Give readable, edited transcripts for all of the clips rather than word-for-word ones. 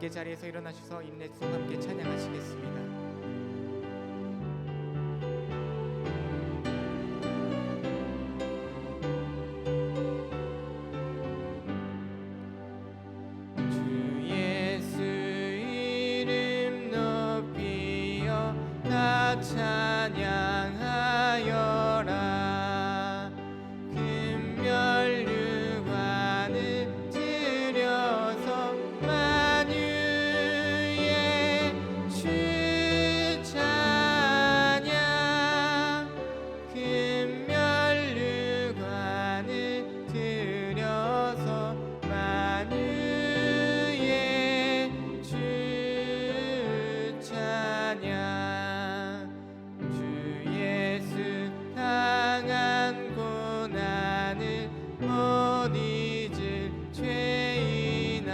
함께 자리에서 일어나셔서 인내송 함께 찬양하시겠습니다. 찬양하여라. 금면류관을 들여서 만유의 주 찬양. 금면류관을 들여서 만유의 주 찬양. 당한 고난을 못 잊을 죄인아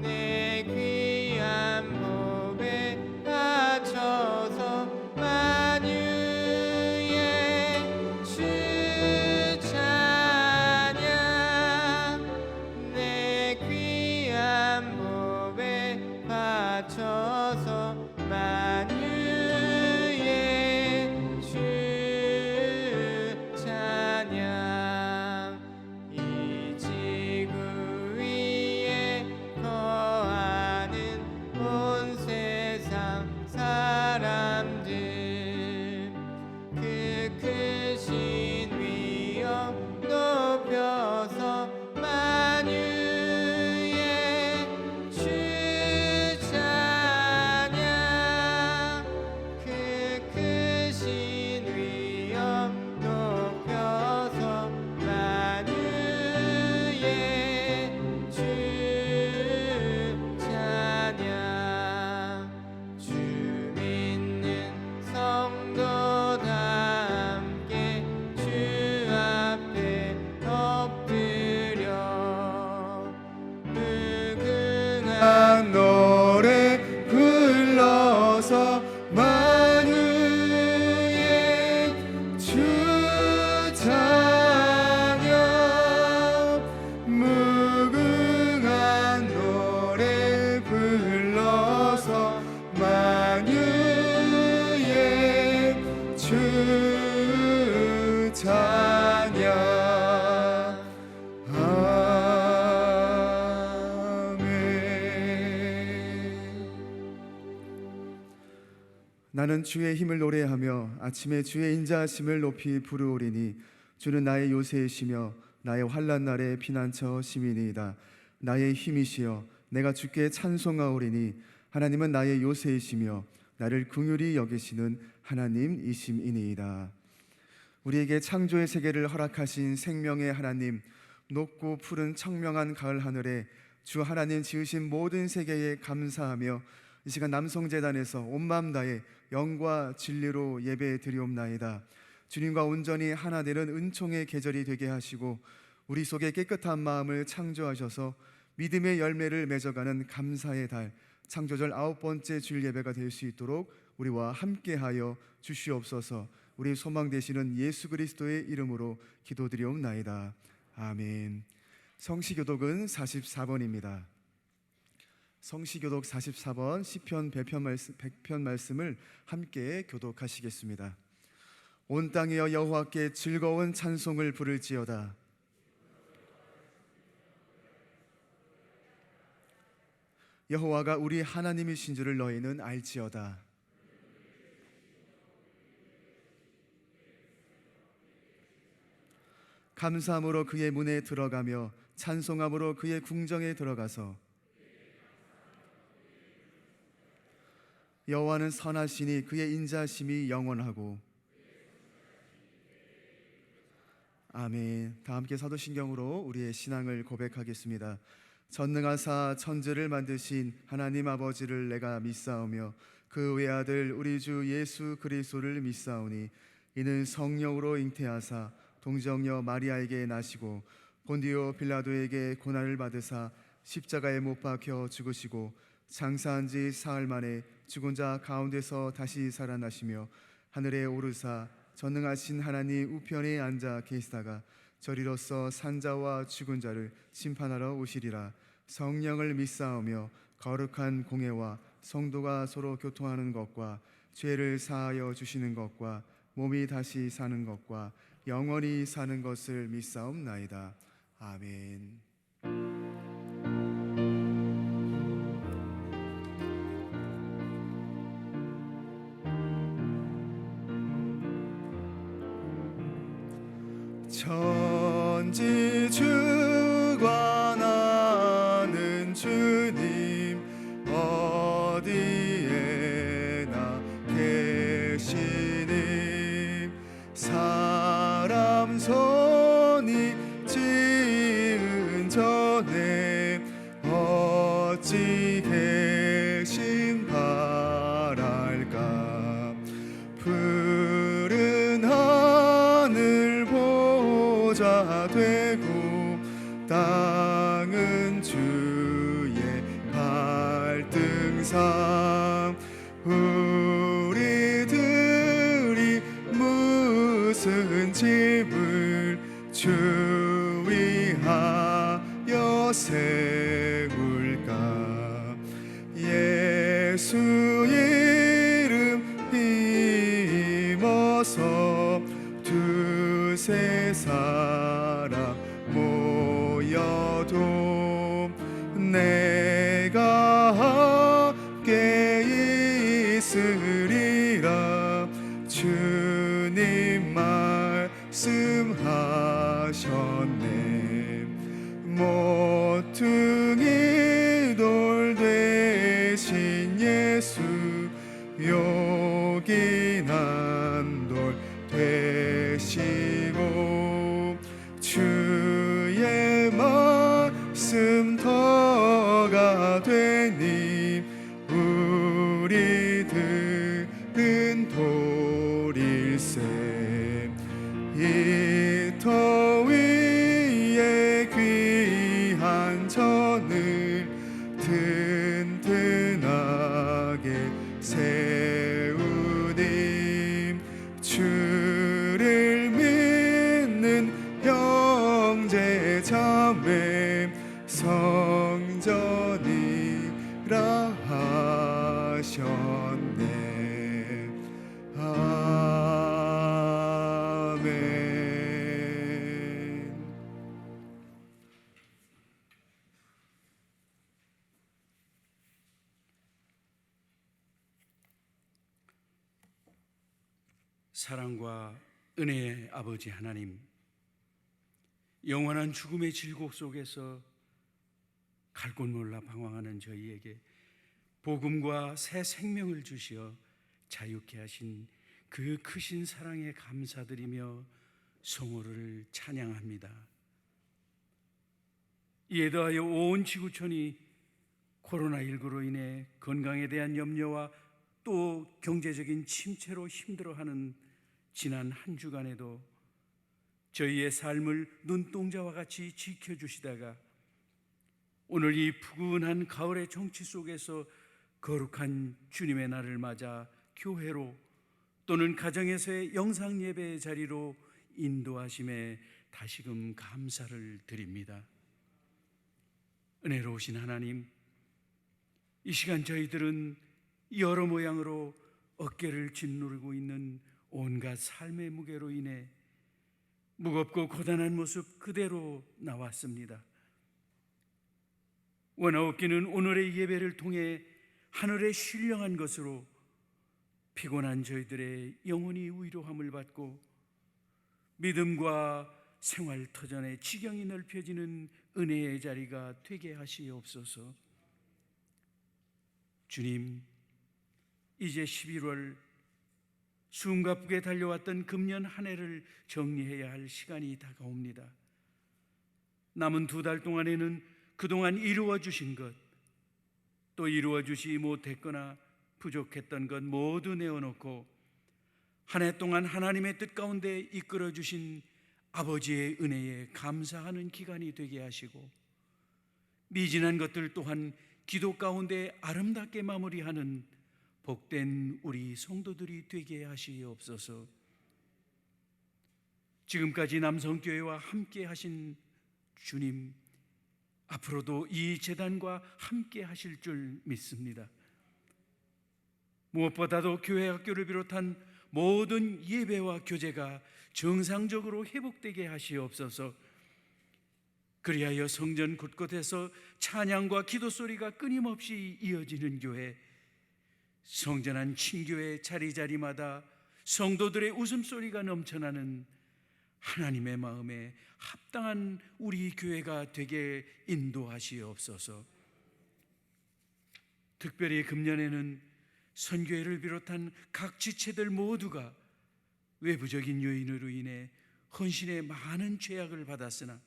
내 귀한 몸에 바쳐서 만유의 주 찬양. 내 귀한 몸에 바쳐서 만유의 이 지구 위에 거하는 온 세상 사람들 그 크신 위엄 높여서 만유의 주 찬양. 그 크신 위엄 높여서 만유의 주 찬양. 주 믿는 성도 다 함께 주 앞에 엎드려 무궁한 노래 불러서 만유의 주 찬양. 무궁한 노래 불러서 만유의 주 찬양. 아멘. 나는 주의 힘을 노래하며 아침에 주의 인자하심을 높이 부르오리니 주는 나의 요새이시며 나의 환난 날의 피난처 시민이이다. 나의 힘이시여 내가 주께 찬송하오리니 하나님은 나의 요새이시며 나를 긍휼히 여기시는 하나님이심이니이다. 우리에게 창조의 세계를 허락하신 생명의 하나님, 높고 푸른 청명한 가을 하늘에 주 하나님 지으신 모든 세계에 감사하며 이 시간 남성재단에서 온 마음 다해 영과 진리로 예배 드리옵나이다. 주님과 온전히 하나 되는 은총의 계절이 되게 하시고 우리 속에 깨끗한 마음을 창조하셔서 믿음의 열매를 맺어가는 감사의 달 창조절 9번째 주일 예배가 될 수 있도록 우리와 함께하여 주시옵소서. 우리 소망 되시는 예수 그리스도의 이름으로 기도드리옵나이다. 아멘. 성시교독은 44번입니다. 성시교독 44번 시편 100편 말씀을 함께 교독하시겠습니다. 온 땅이여 여호와께 즐거운 찬송을 부를지어다. 여호와가 우리 하나님이신 줄을 너희는 알지어다. 감사함으로 그의 문에 들어가며 찬송함으로 그의 궁정에 들어가서 여호와는 선하시니 그의 인자심이 영원하고. 아멘. 다 함께 사도신경으로 우리의 신앙을 고백하겠습니다. 전능하사 천지를 만드신 하나님 아버지를 내가 믿사오며 그 외아들 우리 주 예수 그리스도를 믿사오니 이는 성령으로 잉태하사 동정녀 마리아에게 나시고 본디오 빌라도에게 고난을 받으사 십자가에 못 박혀 죽으시고 장사한 지 사흘 만에 죽은 자 가운데서 다시 살아나시며 하늘에 오르사 전능하신 하나님 우편에 앉아 계시다가 저리로서 산자와 죽은 자를 심판하러 오시리라. 성령을 믿사오며 거룩한 공예와 성도가 서로 교통하는 것과 죄를 사하여 주시는 것과 몸이 다시 사는 것과 영원히 사는 것을 믿사옵나이다. 아멘. 천지 주관하는 주님 어디에나 계시니 사람 손이 지은 전에 어찌 계신 바랄까. 푸른 하늘 보좌 되고 땅은 주의 발등상. 우리들이 무슨 짐을 주 위하여 세울까. 예수 이름 힘어서 두세 사람 모여도 내가 함께 있으리라. 주님 말씀하셨네. 모퉁이 돌 대신 예수 요긴한 돌 되시고 주의 말씀 터가 되니 우리들은 돌일세. 이 터 위에 귀한 전을 튼튼하게 세우니 주를 믿는 형제 자매 성전이라 하셨네. 아멘. 사랑과 은혜의 아버지 하나님, 영원한 죽음의 질곡 속에서 갈 곳 몰라 방황하는 저희에게 복음과 새 생명을 주시어 자유케 하신 그 크신 사랑에 감사드리며 성호를 찬양합니다. 이에 더하여 온 지구촌이 코로나19로 인해 건강에 대한 염려와 또 경제적인 침체로 힘들어하는 지난 한 주간에도 저희의 삶을 눈동자와 같이 지켜주시다가 오늘 이 푸근한 가을의 정치 속에서 거룩한 주님의 날을 맞아 교회로 또는 가정에서의 영상 예배의 자리로 인도하심에 다시금 감사를 드립니다. 은혜로우신 하나님, 이 시간 저희들은 여러 모양으로 어깨를 짓누르고 있는 온갖 삶의 무게로 인해 무겁고 고단한 모습 그대로 나왔습니다. 원하옵기는 오늘의 예배를 통해 하늘의 신령한 것으로 피곤한 저희들의 영혼이 위로함을 받고 믿음과 생활 터전의 지경이 넓혀지는 은혜의 자리가 되게 하시옵소서. 주님, 이제 11월 숨가쁘게 달려왔던 금년 한 해를 정리해야 할 시간이 다가옵니다. 남은 2달 동안에는 그동안 이루어 주신 것, 또 이루어 주지 못했거나 부족했던 것 모두 내어놓고 한 해 동안 하나님의 뜻 가운데 이끌어 주신 아버지의 은혜에 감사하는 기간이 되게 하시고 미진한 것들 또한 기도 가운데 아름답게 마무리하는 복된 우리 성도들이 되게 하시옵소서. 지금까지 남성교회와 함께 하신 주님, 앞으로도 이 재단과 함께 하실 줄 믿습니다. 무엇보다도 교회 학교를 비롯한 모든 예배와 교제가 정상적으로 회복되게 하시옵소서. 그리하여 성전 곳곳에서 찬양과 기도 소리가 끊임없이 이어지는 교회, 성전한 친교회 자리자리마다 성도들의 웃음소리가 넘쳐나는 하나님의 마음에 합당한 우리 교회가 되게 인도하시옵소서. 특별히 금년에는 선교회를 비롯한 각 지체들 모두가 외부적인 요인으로 인해 헌신에 많은 죄악을 받았으나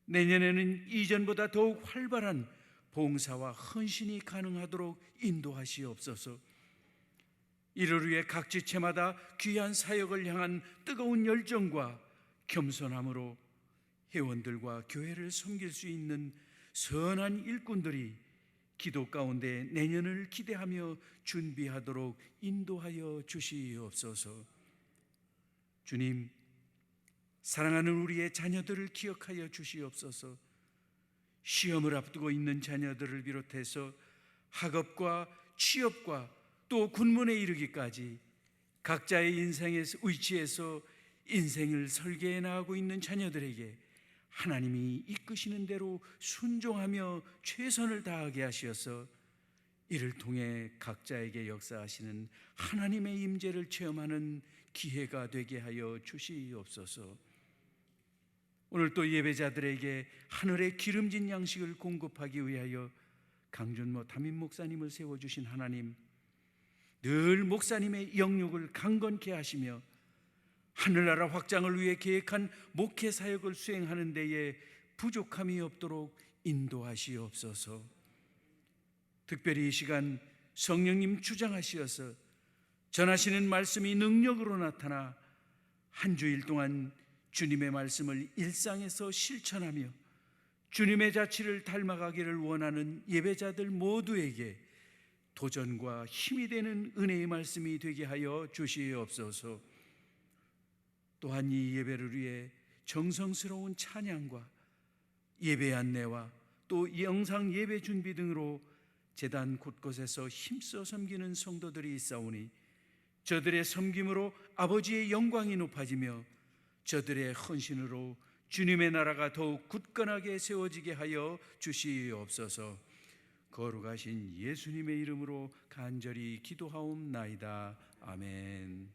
내년에는 이전보다 더욱 활발한 봉사와 헌신이 가능하도록 인도하시옵소서. 이를 위해 각 지체마다 귀한 사역을 향한 뜨거운 열정과 겸손함으로 회원들과 교회를 섬길 수 있는 선한 일꾼들이 기도 가운데 내년을 기대하며 준비하도록 인도하여 주시옵소서. 주님, 사랑하는 우리의 자녀들을 기억하여 주시옵소서. 시험을 앞두고 있는 자녀들을 비롯해서 학업과 취업과 또 군문에 이르기까지 각자의 인생의 위치에서 인생을 설계해 나가고 있는 자녀들에게 하나님이 이끄시는 대로 순종하며 최선을 다하게 하시어서 이를 통해 각자에게 역사하시는 하나님의 임재를 체험하는 기회가 되게 하여 주시옵소서. 오늘 또 예배자들에게 하늘의 기름진 양식을 공급하기 위하여 강준모 담임 목사님을 세워주신 하나님, 늘 목사님의 영육을 강건케 하시며 하늘나라 확장을 위해 계획한 목회 사역을 수행하는 데에 부족함이 없도록 인도하시옵소서. 특별히 이 시간 성령님 주장하시어서 전하시는 말씀이 능력으로 나타나 한 주일 동안 주님의 말씀을 일상에서 실천하며 주님의 자취를 닮아가기를 원하는 예배자들 모두에게 도전과 힘이 되는 은혜의 말씀이 되게 하여 주시옵소서. 또한 이 예배를 위해 정성스러운 찬양과 예배 안내와 또 영상 예배 준비 등으로 제단 곳곳에서 힘써 섬기는 성도들이 있사오니 저들의 섬김으로 아버지의 영광이 높아지며 저들의 헌신으로 주님의 나라가 더욱 굳건하게 세워지게 하여 주시옵소서. 거룩하신 예수님의 이름으로 간절히 기도하옵나이다. 아멘.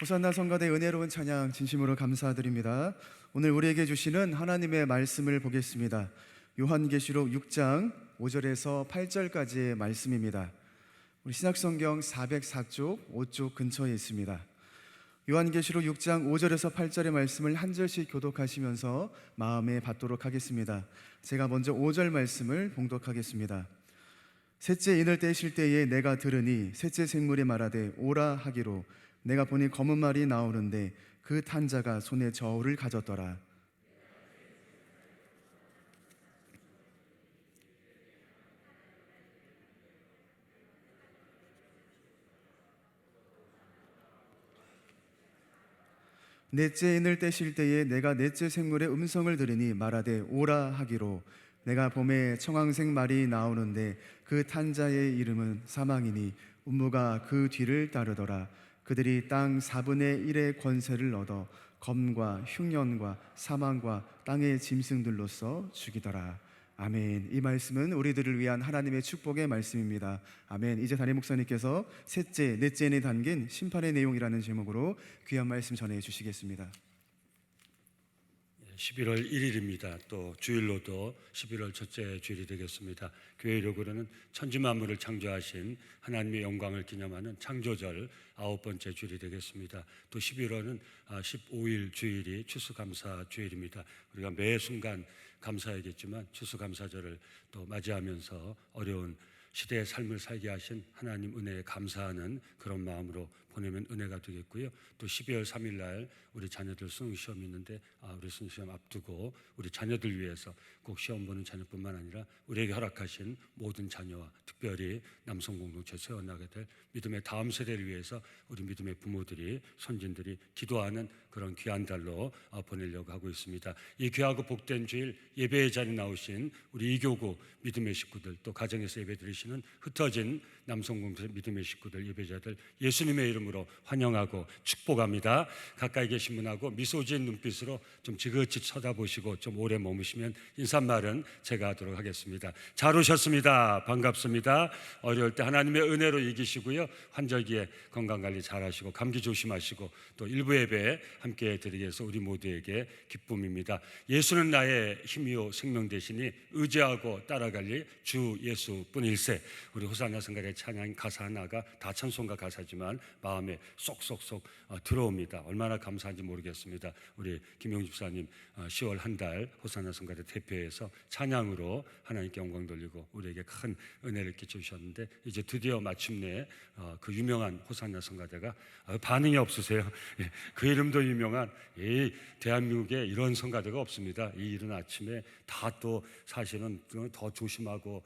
호산나 성가대 은혜로운 찬양 진심으로 감사드립니다. 오늘 우리에게 주시는 하나님의 말씀을 보겠습니다. 요한계시록 6장 5절에서 8절까지의 말씀입니다. 우리 신약성경 404쪽 5쪽 근처에 있습니다. 요한계시록 6장 5절에서 8절의 말씀을 한 절씩 교독하시면서 마음에 받도록 하겠습니다. 제가 먼저 5절 말씀을 봉독하겠습니다. 셋째 인을 떼실 때에 내가 들으니 셋째 생물이 말하되 오라 하기로 내가 보니 검은 말이 나오는데 그 탄 자가 손에 저울을 가졌더라. 넷째 인을 떼실 때에 내가 넷째 생물의 음성을 들으니 말하되 오라 하기로 내가 봄에 청황색 말이 나오는데 그 탄 자의 이름은 사망이니 운무가 그 뒤를 따르더라. 그들이 땅 4분의 1의 권세를 얻어 검과 흉년과 사망과 땅의 짐승들로서 죽이더라. 아멘. 이 말씀은 우리들을 위한 하나님의 축복의 말씀입니다. 아멘. 이제 담임 목사님께서 셋째, 넷째에 담긴 심판의 내용이라는 제목으로 귀한 말씀 전해 주시겠습니다. 11월 1일입니다. 또 주일로도 11월 첫째 주일이 되겠습니다. 교회력으로는 천지만물을 창조하신 하나님의 영광을 기념하는 창조절 9번째 주일이 되겠습니다. 또 11월은 15일 주일이 추수감사 주일입니다. 우리가 매 순간 감사하겠지만 추수감사절을 또 맞이하면서 어려운 시대의 삶을 살게 하신 하나님 은혜에 감사하는 그런 마음으로 보내면 은혜가 되겠고요. 또 12월 3일 날 우리 자녀들 수능시험이 있는데 우리 수능시험 앞두고 우리 자녀들 위해서 꼭 시험 보는 자녀뿐만 아니라 우리에게 허락하신 모든 자녀와 특별히 남성 공동체 세워나게 될 믿음의 다음 세대를 위해서 우리 믿음의 부모들이 선진들이 기도하는 그런 귀한 달로 보내려고 하고 있습니다. 이 귀하고 복된 주일 예배의 자리에 나오신 우리 이교구 믿음의 식구들, 또 가정에서 예배 드리시는 흩어진 남성 공동체 믿음의 식구들, 예배자들 예수님의 이름으로 환영하고 축복합니다. 가까이 계신 분하고 미소 지은 눈빛으로 좀 지그치 쳐다보시고 좀 오래 머무시면 인사말은 제가 하도록 하겠습니다. 잘 오셨습니다. 반갑습니다. 어려울 때 하나님의 은혜로 이기시고요. 환절기에 건강관리 잘하시고 감기 조심하시고 또 일부 예배 함께 드리기 위해서 우리 모두에게 기쁨입니다. 예수는 나의 힘이요 생명 되시니 의지하고 따라갈리 주 예수뿐일세. 우리 호산나 성가대 찬양 가사 하나가 다 찬송가 가사지만 마음에 쏙쏙쏙 들어옵니다. 얼마나 감사한지 모르겠습니다. 우리 김용집 집사님 10월 한 달 호산나 성가대 대표해서 찬양으로 하나님께 영광 돌리고 우리에게 큰 은혜를 끼쳐주셨는데 이제 드디어 마침내 그 유명한 호산나 성가대가 반응이 없으세요. 그 이름도 유명한 이 대한민국에 이런 성가대가 없습니다. 이 이른 아침에 다 또 사실은 더 조심하고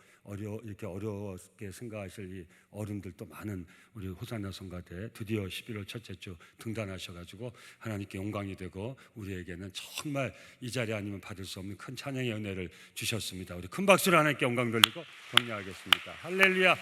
이렇게 어렵게 생각하실 이 어른들도 많은 우리 호산나 성가대 드디어 11월 첫째 주 등단하셔가지고 하나님께 영광이 되고 우리에게는 정말 이 자리 아니면 받을 수 없는 큰 찬양의 은혜를 주셨습니다. 우리 큰 박수로 하나님께 영광 돌리고 격려하겠습니다. 할렐루야.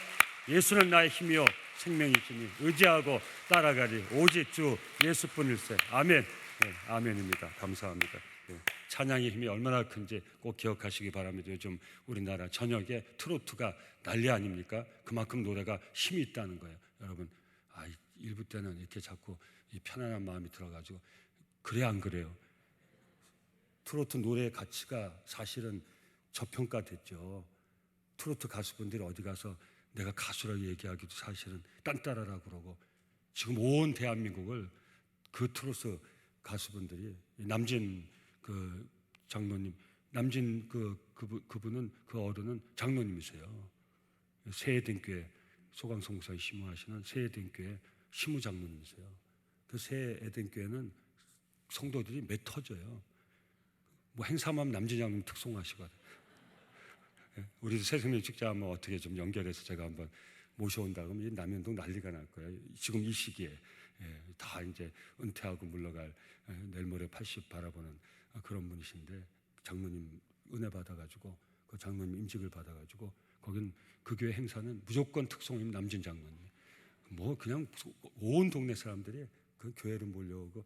예수는 나의 힘이요 생명이시니 의지하고 따라가리 오직 주 예수뿐일세. 아멘. 네, 아멘입니다. 감사합니다. 네, 찬양의 힘이 얼마나 큰지 꼭 기억하시기 바랍니다. 요즘 우리나라 전역에 트로트가 난리 아닙니까? 그만큼 노래가 힘이 있다는 거예요. 여러분 일부 때는 이렇게 자꾸 이 편안한 마음이 들어가지고 그래 안 그래요? 트로트 노래의 가치가 사실은 저평가됐죠. 트로트 가수분들이 어디 가서 내가 가수라고 얘기하기도 사실은 딴따라라고 그러고 지금 온 대한민국을 그 트로트 가수분들이 남진 그 장로님, 남진 그분은 그 어른은 장로님이세요. 새에덴교회 소강성사에 심우하시는 새에덴교회 심우 장로님이세요. 그 새에덴교회는 성도들이 매 터져요. 뭐 행사만 남진 장로님 특송하시거든. 우리도 새생명 축제하면 어떻게 좀 연결해서 제가 한번 모셔온다 그러면 남현동 난리가 날 거예요. 지금 이 시기에 다 이제 은퇴하고 물러갈 내일 모레 80 바라보는 그런 분이신데 장로님 은혜 받아가지고 그 장로님 임직을 받아가지고 거긴 그 교회 행사는 무조건 특송임 남진 장로님. 뭐 그냥 온 동네 사람들이 그 교회로 몰려오고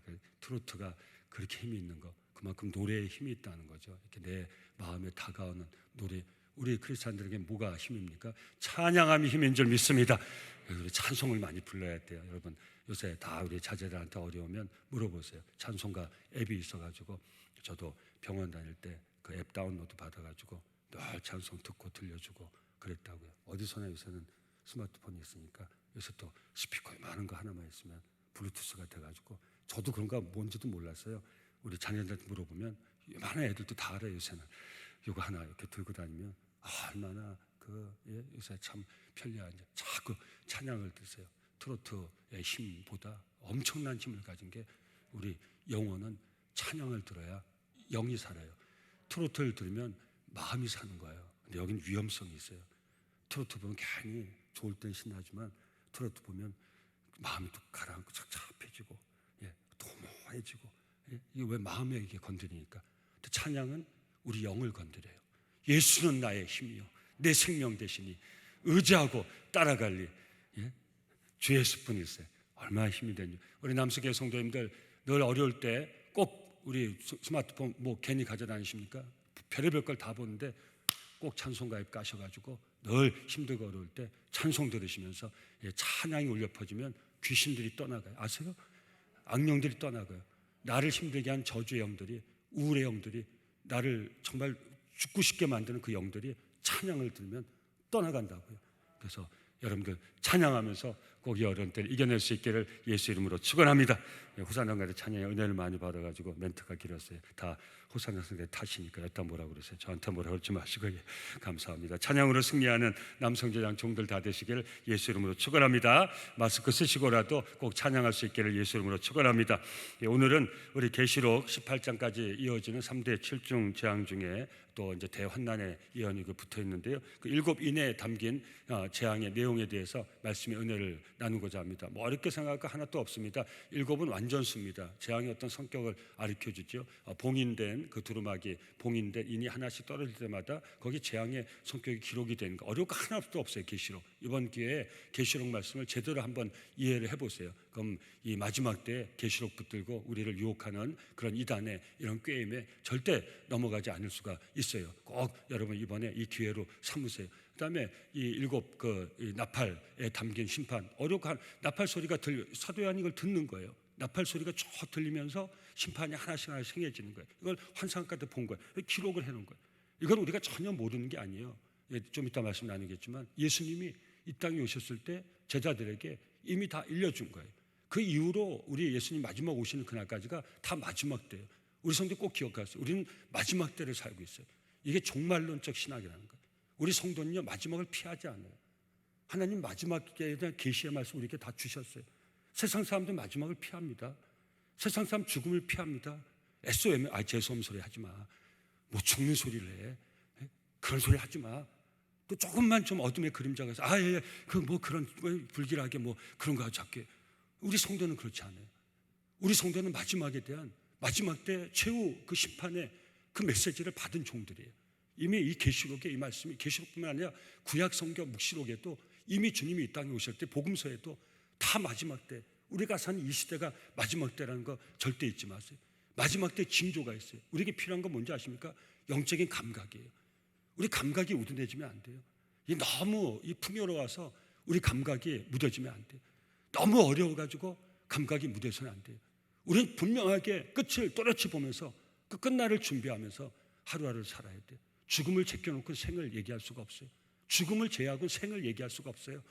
그 트로트가 그렇게 힘이 있는 거 그만큼 노래에 힘이 있다는 거죠. 이렇게 내 마음에 다가오는 노래. 우리 크리스찬들에게 뭐가 힘입니까? 찬양함이 힘인 줄 믿습니다. 찬송을 많이 불러야 돼요. 여러분 요새 다 우리 자제들한테 어려우면 물어보세요. 찬송가 앱이 있어가지고 저도 병원 다닐 때 그 앱 다운로드 받아가지고 늘 찬송 듣고 들려주고 그랬다고요. 어디서나 요새는 스마트폰이 있으니까 요새 또 스피커에 많은 거 하나만 있으면 블루투스가 돼가지고 저도 그런 거 뭔지도 몰랐어요. 우리 자녀들한테 물어보면 많은 애들도 다 알아요. 요새는 이거 하나 이렇게 들고 다니면 얼마나 요새 참 편리한지. 자꾸 찬양을 드세요. 트로트의 힘보다 엄청난 힘을 가진 게 우리 영혼은 찬양을 들어야 영이 살아요. 트로트를 들으면 마음이 사는 거예요. 근데 여긴 위험성이 있어요. 트로트 보면 괜히 좋을 땐 신나지만 트로트 보면 마음이 또 가라앉고 착잡해지고 도모해지고 이게 왜 마음에 이게 건드리니까. 근데 찬양은 우리 영을 건드려요. 예수는 나의 힘이요 내 생명 되시니 의지하고 따라갈리 주 예수뿐일세. 얼마나 힘이 되니. 우리 남수교회 성도님들 늘 어려울 때 꼭 우리 스마트폰 뭐 괜히 가져다니십니까? 별의별 걸 다 보는데 꼭 찬송가 앱 까셔가지고 늘 힘들고 어려울 때 찬송 들으시면서 찬양이 울려 퍼지면 귀신들이 떠나가요. 아세요? 악령들이 떠나가요. 나를 힘들게 한 저주의 영들이, 우울의 영들이, 나를 정말 죽고 싶게 만드는 그 영들이 찬양을 들으면 떠나간다고요. 그래서 여러분들 찬양하면서 꼭 이 어려운 때를 이겨낼 수 있기를 예수 이름으로 축원합니다. 호산당가의 찬양에 은혜를 많이 받아가지고 멘트가 길었어요. 다 호산당가의 탓이니까 여기다 뭐라고 그러세요. 저한테 뭐라고 그러지 마시고 감사합니다. 찬양으로 승리하는 남성제장 종들 다 되시기를 예수 이름으로 축원합니다. 마스크 쓰시고라도 꼭 찬양할 수 있기를 예수 이름으로 축원합니다. 오늘은 우리 계시록 18장까지 이어지는 3대 7중 재앙 중에 또 이제 대환난의 예언이 붙어 있는데요. 그 7인에 담긴 재앙의 내용에 대해서 말씀의 은혜를 나누고자 합니다. 뭐 어렵게 생각할 거 하나도 없습니다. 7은 완전수입니다. 재앙의 어떤 성격을 가르쳐 주죠. 봉인된 그 두루마기, 봉인된 인이 하나씩 떨어질 때마다 거기 재앙의 성격이 기록이 되는 거 어려울 거 하나도 없어요. 계시록. 이번 기회에 계시록 말씀을 제대로 한번 이해를 해보세요. 그럼 이 마지막 때 계시록 붙들고 우리를 유혹하는 그런 이단의 이런 꾀임에 절대 넘어가지 않을 수가 있어요. 꼭 여러분 이번에 이 기회로 삼으세요. 그다음에 이 7 나팔에 담긴 심판, 어려운 나팔 소리가 사도 요한이 이걸 듣는 거예요. 나팔 소리가 쭉 들리면서 심판이 하나씩 행해지는 거예요. 이걸 환상가도 본 거예요. 기록을 해놓은 거예요. 이건 우리가 전혀 모르는 게 아니에요. 좀 이따 말씀 나누겠지만 예수님이 이 땅에 오셨을 때 제자들에게 이미 다 일러준 거예요. 그 이후로 우리 예수님 마지막 오시는 그날까지가 다 마지막 때예요. 우리 성도 꼭 기억하세요. 우리는 마지막 때를 살고 있어요. 이게 종말론적 신학이라는 거예요. 우리 성도는요 마지막을 피하지 않아요. 하나님 마지막에 대한 계시의 말씀 우리에게 다 주셨어요. 세상 사람들 마지막을 피합니다. 세상 사람 죽음을 피합니다. SOM, 재수없는 소리 하지 마. 뭐 죽는 소리를 해. 그런 소리 하지 마. 또 조금만 좀 어둠의 그림자가 있어. 그 뭐 그런 불길하게 뭐 그런 거 작게. 우리 성도는 그렇지 않아요. 우리 성도는 마지막에 대한 마지막 때 최후 그 심판의 그 메시지를 받은 종들이에요. 이미 이 계시록에 이 말씀이 계시록뿐만 아니라 구약 성경 묵시록에도 이미 주님이 이 땅에 오실 때 복음서에도 다 마지막 때 우리가 사는 이 시대가 마지막 때라는 거 절대 잊지 마세요. 마지막 때 징조가 있어요. 우리에게 필요한 건 뭔지 아십니까? 영적인 감각이에요. 우리 감각이 우둔해지면 안 돼요. 너무 풍요로워서 우리 감각이 무뎌지면 안 돼요. 너무 어려워가지고 감각이 무뎌서는 안 돼요. 우리는 분명하게 끝을 또렷이 보면서 그 끝날을 준비하면서 하루하루를 살아야 돼요. 죽음을 제껴놓고 생을 얘기할 수가 없어요. 죽음을 제외하고 생을 얘기할 수가 없어요.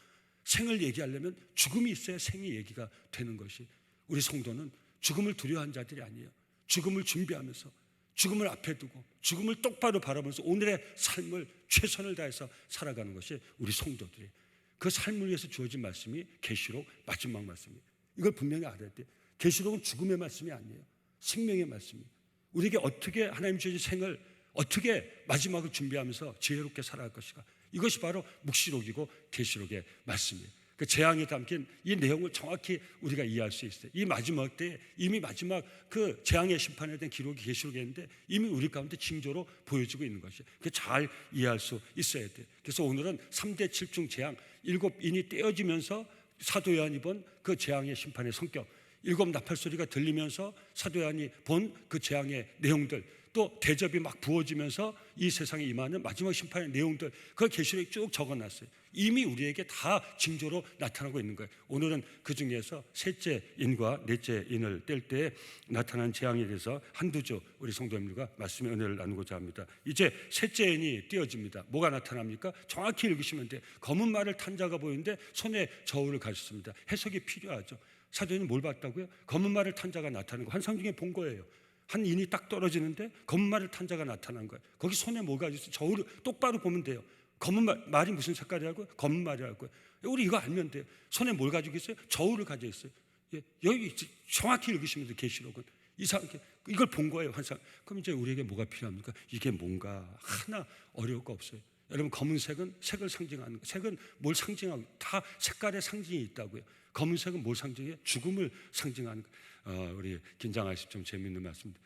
생을 얘기하려면 죽음이 있어야 생이 얘기가 되는 것이, 우리 성도는 죽음을 두려워한 자들이 아니에요. 죽음을 준비하면서 죽음을 앞에 두고 죽음을 똑바로 바라보면서 오늘의 삶을 최선을 다해서 살아가는 것이 우리 성도들이에요. 그 삶을 위해서 주어진 말씀이 계시록 마지막 말씀이에요. 이걸 분명히 알아야 돼요. 계시록은 죽음의 말씀이 아니에요. 생명의 말씀이에요. 우리에게 어떻게 하나님 주신 생을 어떻게 마지막을 준비하면서 지혜롭게 살아갈 것인가, 이것이 바로 묵시록이고 계시록의 말씀이에요. 그 재앙에 담긴 이 내용을 정확히 우리가 이해할 수 있어요. 이 마지막 때 이미 마지막 그 재앙의 심판에 대한 기록이 계시록에 있는데 이미 우리 가운데 징조로 보여지고 있는 것이, 그 잘 이해할 수 있어야 돼요. 그래서 오늘은 3대 7중 재앙, 7인이 떼어지면서 사도 요한이 본 그 재앙의 심판의 성격, 7 나팔 소리가 들리면서 사도 요한이 본 그 재앙의 내용들, 또 대접이 막 부어지면서 이 세상에 임하는 마지막 심판의 내용들, 그걸 계시록에 쭉 적어놨어요. 이미 우리에게 다 징조로 나타나고 있는 거예요. 오늘은 그 중에서 셋째 인과 넷째 인을 뗄 때 나타난 재앙에 대해서 한두 주 우리 성도님들과 말씀의 은혜를 나누고자 합니다. 이제 셋째 인이 띄어집니다. 뭐가 나타납니까? 정확히 읽으시면 돼요. 검은 말을 탄 자가 보이는데 손에 저울을 가졌습니다. 해석이 필요하죠. 사도는 뭘 봤다고요? 검은 말을 탄 자가 나타나는 거 환상 중에 본 거예요. 한 인이 딱 떨어지는데 검은 말을 탄 자가 나타난 거예요. 거기 손에 뭐가 있어요? 저울을 똑바로 보면 돼요. 검은 말이 무슨 색깔이라고요? 검은 말이라고요. 우리 이거 알면 돼요. 손에 뭘 가지고 있어요? 저울을 가지고 있어요. 예, 여기 정확히 읽으시면 돼요. 계시록은 이상하게 이걸 본 거예요. 환상. 그럼 이제 우리에게 뭐가 필요합니까? 이게 뭔가 하나 어려울 거 없어요. 여러분, 검은색은 색을 상징하는 거. 색은 뭘 상징하고 다 색깔의 상징이 있다고요. 검은색은 뭘 상징해요? 죽음을 상징하는 거. 우리 긴장하시 좀 재미있는 말씀입니다.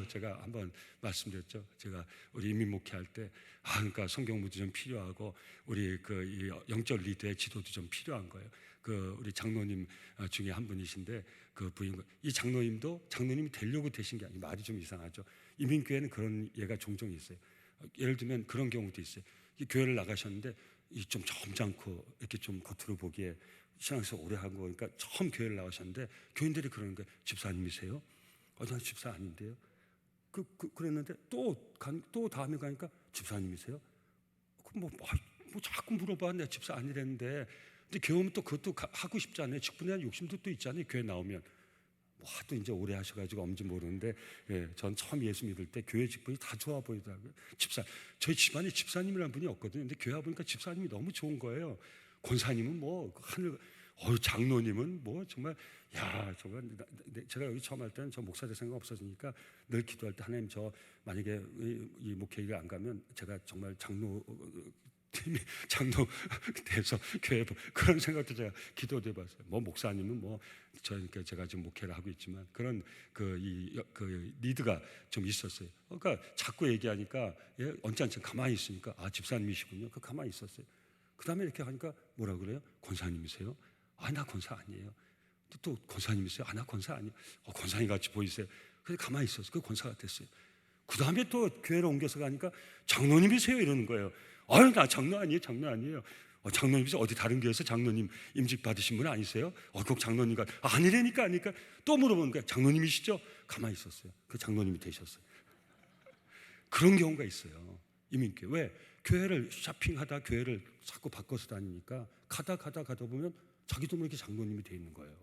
제가 한번 말씀드렸죠. 제가 우리 이민 목회할 때 그러니까 성경무도 좀 필요하고 우리 이 영적 리더의 지도도 좀 필요한 거예요. 우리 장로님 중에 한 분이신데 그 부인, 이 장로님이 되려고 되신 게 아니고 말이 좀 이상하죠. 이민교회는 그런 예가 종종 있어요. 예를 들면 그런 경우도 있어요. 이 교회를 나가셨는데 좀 점잖고 이렇게 좀 겉으로 보기에 신앙에서 오래 한 거, 그러니까 처음 교회를 나가셨는데 교인들이 그러는 거예요. 집사님이세요? 난 집사 아닌데요. 그랬는데 또 다음에 가니까 집사님이세요? 뭐 자꾸 물어봐. 내가 집사 아니랬는데. 근데 교회 오면 또 그것도 하고 싶지 않아요. 직분에 대한 욕심도 또 있잖아요. 교회 나오면. 하도 이제 오래 하셔가지고 엄지 모르는데, 전 처음 예수 믿을 때 교회 직분이 다 좋아 보이더라고요. 저희 집안에 집사님이라는 분이 없거든요. 근데 교회 와보니까 집사님이 너무 좋은 거예요. 권사님은 하늘, 장로님은 정말, 정말 제가 여기 처음 할 때는 저 목사 될 생각 없어지니까 늘 기도할 때 하나님, 저 만약에 이 목회를 안 가면 제가 정말 장로 돼서 교회 그런 생각도 제가 기도도 해봤어요. 목사님은 그러니까 제가 지금 목회를 하고 있지만 그런 리드가 좀 있었어요. 그러니까 자꾸 얘기하니까 언짢지 가만히 있으니까 집사님이시군요. 가만히 있었어요. 그 다음에 이렇게 하니까 뭐라 그래요? 권사님이세요? 나 권사 아니에요. 또 권사님이세요? 나 권사 아니에요. 권사님 같이 보이세요? 그래서 가만히 있었어요. 그 권사가 됐어요. 그 다음에 또 교회로 옮겨서 가니까 장로님이세요? 이러는 거예요. 나 장로 아니에요. 장로님이세요? 어디 다른 교회에서 장로님 임직 받으신 분 아니세요? 꼭 장로님과 아니라니까 또 물어보는 거예요. 장로님이시죠? 가만히 있었어요. 그 장로님이 되셨어요. 그런 경우가 있어요. 이민교회. 왜? 교회를 쇼핑하다 교회를 자꾸 바꿔서 다니니까 가다 보면 자기도 모르게 장로님이 돼 있는 거예요.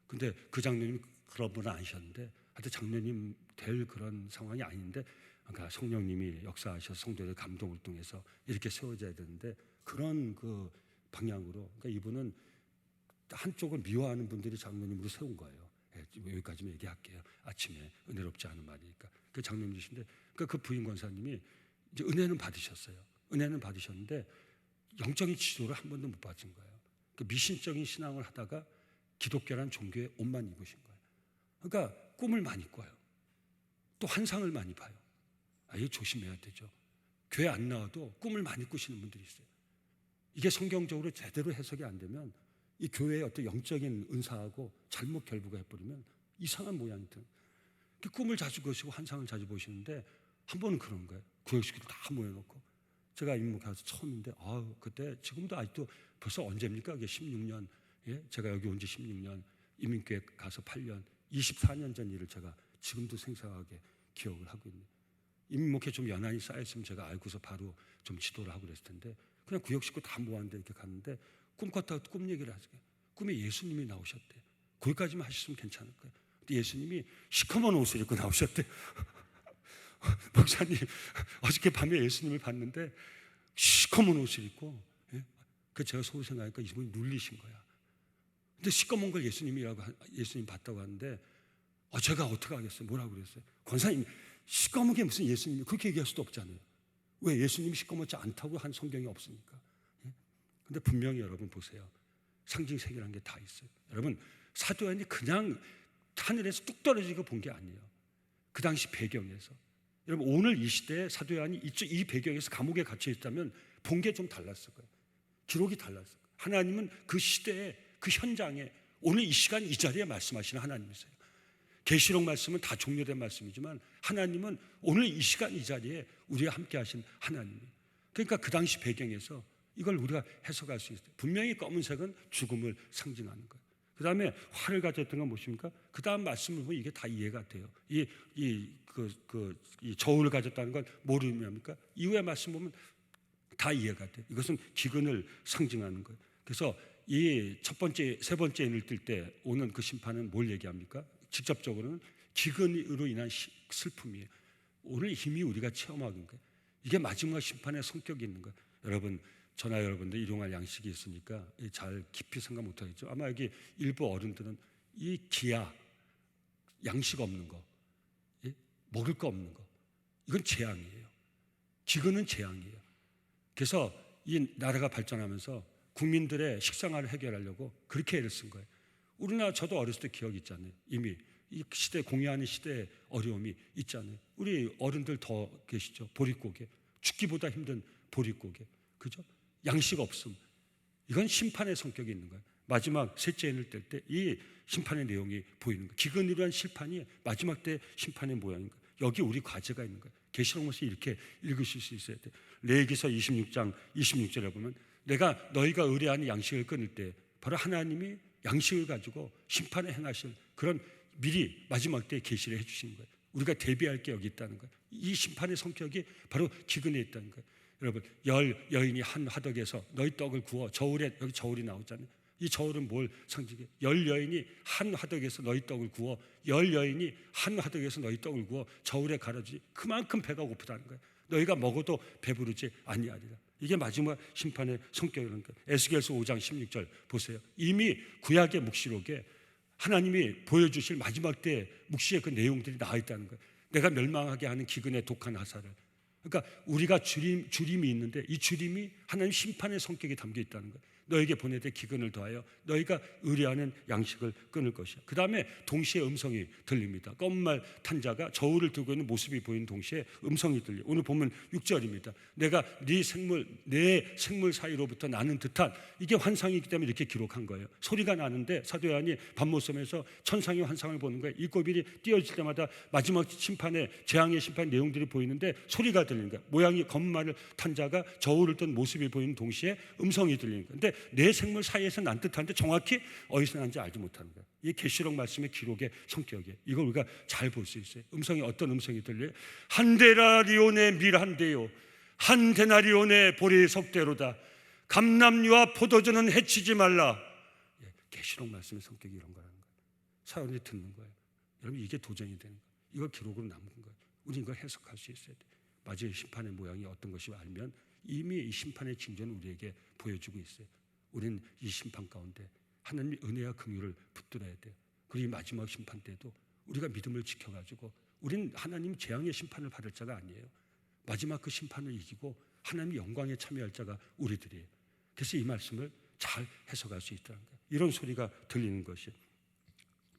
근데 그 장로님이 그런 분은 아니셨는데 하여튼 장로님 될 그런 상황이 아닌데, 그러니까 성령님이 역사하셔서 성도들 감동을 통해서 이렇게 세워져야 되는데 그런 그 방향으로, 그러니까 이분은 한쪽을 미워하는 분들이 장로님으로 세운 거예요. 여기까지만 얘기할게요. 아침에 은혜롭지 않은 말이니까. 그 장로님이신데 그 부인 권사님이 이제 은혜는 받으셨어요. 은혜는 받으셨는데 영적인 지도를 한 번도 못 받은 거예요. 그 미신적인 신앙을 하다가 기독교라는 종교에 옷만 입으신 거예요. 그러니까 꿈을 많이 꿔요. 또 환상을 많이 봐요. 이거 조심해야 되죠. 교회 안 나와도 꿈을 많이 꾸시는 분들이 있어요. 이게 성경적으로 제대로 해석이 안 되면 이 교회의 어떤 영적인 은사하고 잘못 결부가 해버리면 이상한 모양이 든. 꿈을 자주 꾸시고 환상을 자주 보시는데 한 번은 그런 거예요. 구역식구를 다 모여놓고 제가 임무 가서 처음인데 그때 지금도 아직도 벌써 언제입니까? 그게 16년. 제가 여기 온 지 16년, 이민교회 가서 8년, 24년 전 일을 제가 지금도 생생하게 기억을 하고 있네요. 임목회 좀 연한이 쌓였으면 제가 알고서 바로 좀 지도를 하고 그랬을 텐데 그냥 구역 식구 다 모았는데 이렇게 갔는데 꿈 꿨다고 꿈 얘기를 하세요. 꿈에 예수님이 나오셨대요. 거기까지만 하셨으면 괜찮을 거예요. 근데 예수님이 시커먼 옷을 입고 나오셨대요. 목사님, 어저께 밤에 예수님을 봤는데 시커먼 옷을 입고, 제가 속으로 생각하니까 이분이 눌리신 거야. 근데 시커먼 걸 예수님 봤다고 하는데 제가 어떻게 하겠어요? 뭐라고 그랬어요? 권사님, 시꺼먼 게 무슨 예수님이 그렇게 얘기할 수도 없잖아요. 왜? 예수님이 시꺼멓지 않다고 한 성경이 없으니까. 근데 분명히 여러분 보세요. 상징색이라는 게 다 있어요. 여러분, 사도 요한이 그냥 하늘에서 뚝 떨어지고 본 게 아니에요. 그 당시 배경에서. 여러분, 오늘 이 시대에 사도 요한이 이 배경에서 감옥에 갇혀 있다면 본 게 좀 달랐을 거예요. 기록이 달랐을 거예요. 하나님은 그 시대에 그 현장에 오늘 이 시간 이 자리에 말씀하시는 하나님이세요. 계시록 말씀은 다 종료된 말씀이지만 하나님은 오늘 이 시간 이 자리에 우리와 함께 하신 하나님이에요. 그러니까 그 당시 배경에서 이걸 우리가 해석할 수 있어요. 분명히 검은색은 죽음을 상징하는 거예요. 그 다음에 활을 가졌던 건 무엇입니까? 그 다음 말씀을 보면 이게 다 이해가 돼요. 이 저울을 가졌다는 건 뭐를 의미합니까? 이후의 말씀 보면 다 이해가 돼요. 이것은 기근을 상징하는 거예요. 그래서 이 첫 번째, 세 번째 인을 뜰 때 오는 그 심판은 뭘 얘기합니까? 직접적으로는 기근으로 인한 슬픔이에요. 오늘 이미 우리가 체험하는 거예요. 이게 마지막 심판의 성격이 있는 거예요. 여러분, 저나 여러분들 일용할 양식이 있으니까 잘 깊이 생각 못하겠죠. 아마 여기 일부 어른들은 이 기아, 양식 없는 거, 먹을 거 없는 거, 이건 재앙이에요. 기근은 재앙이에요. 그래서 이 나라가 발전하면서 국민들의 식생활을 해결하려고 그렇게 애를 쓴 거예요. 우리나라 저도 어렸을 때 기억이 있잖아요. 이미 이 시대 공유하는 시대의 어려움이 있잖아요. 우리 어른들 더 계시죠. 보릿고개, 죽기보다 힘든 보릿고개, 그죠? 양식 없음. 이건 심판의 성격이 있는 거예요. 마지막 셋째 인을 뗄 때 이 심판의 내용이 보이는 거예요. 기근으로 한 심판이 마지막 때 심판의 모양인 거예요. 여기 우리 과제가 있는 거예요. 계시록 말씀 이렇게 읽으실 수 있어야 돼요. 레위기서 26장 26절에 보면 내가 너희가 의뢰하는 양식을 끊을 때 바로 하나님이 양식을 가지고 심판을 행하실 그런 미리 마지막 때에 계시를 해주시는 거예요. 우리가 대비할 게 여기 있다는 거예요. 이 심판의 성격이 바로 기근에 있다는 거예요. 여러분, 열 여인이 한 화덕에서 너희 떡을 구워 저울에, 여기 저울이 나오잖아요. 이 저울은 뭘 상징해요? 열 여인이 한 화덕에서 너희 떡을 구워, 열 여인이 한 화덕에서 너희 떡을 구워 저울에 갈아주지 그만큼 배가 고프다는 거예요. 너희가 먹어도 배부르지 아니하리라. 이게 마지막 심판의 성격이라는 거예요. 에스겔서 5장 16절 보세요. 이미 구약의 묵시록에 하나님이 보여주실 마지막 때 묵시의 그 내용들이 나와 있다는 거예요. 내가 멸망하게 하는 기근의 독한 화살을. 그러니까 우리가 주림이 있는데 이 주림이 하나님 심판의 성격이 담겨 있다는 거예요. 너에게 보내되 기근을 더하여 너희가 의뢰하는 양식을 끊을 것이야. 그 다음에 동시에 음성이 들립니다. 검말 탄 자가 저울을 들고 있는 모습이 보이는 동시에 음성이 들려. 오늘 보면 6절입니다. 내가 네 생물 사이로부터 나는 듯한, 이게 환상이기 때문에 이렇게 기록한 거예요. 소리가 나는데 사도 요한이 밤모섬에서 천상의 환상을 보는 거예요. 일곱일이 띄어질 때마다 마지막 심판의 재앙의 심판 내용들이 보이는데 소리가 들리는 거예요. 모양이 검말을 탄 자가 저울을 든 모습이 보이는 동시에 음성이 들리는 거예요. 근데 내 생물 사이에서 난 듯한데 정확히 어디서 난지 알지 못하는 거예요. 이 계시록 말씀의 기록의 성격이에요. 이걸 우리가 잘 볼 수 있어요. 음성이 어떤 음성이 들려요? 한 데나리온의 밀 한 대요, 한 데나리온의 보리 석대로다. 감람류와 포도주는 해치지 말라. 계시록 말씀의 성격이 이런 거라는 거예요. 사람들이 듣는 거예요. 여러분, 이게 도전이 되는 거예요. 이걸 기록으로 남은 거예요. 우리 이걸 해석할 수 있어야 돼요. 마지막 심판의 모양이 어떤 것이 알면 이미 이 심판의 징조는 우리에게 보여주고 있어요. 우리는 이 심판 가운데 하나님의 은혜와 긍휼을 붙들어야 돼요. 그리고 이 마지막 심판 때도 우리가 믿음을 지켜가지고 우리는 하나님 재앙의 심판을 받을 자가 아니에요. 마지막 그 심판을 이기고 하나님 영광에 참여할 자가 우리들이에요. 그래서 이 말씀을 잘 해석할 수 있다는 거예요. 이런 소리가 들리는 것이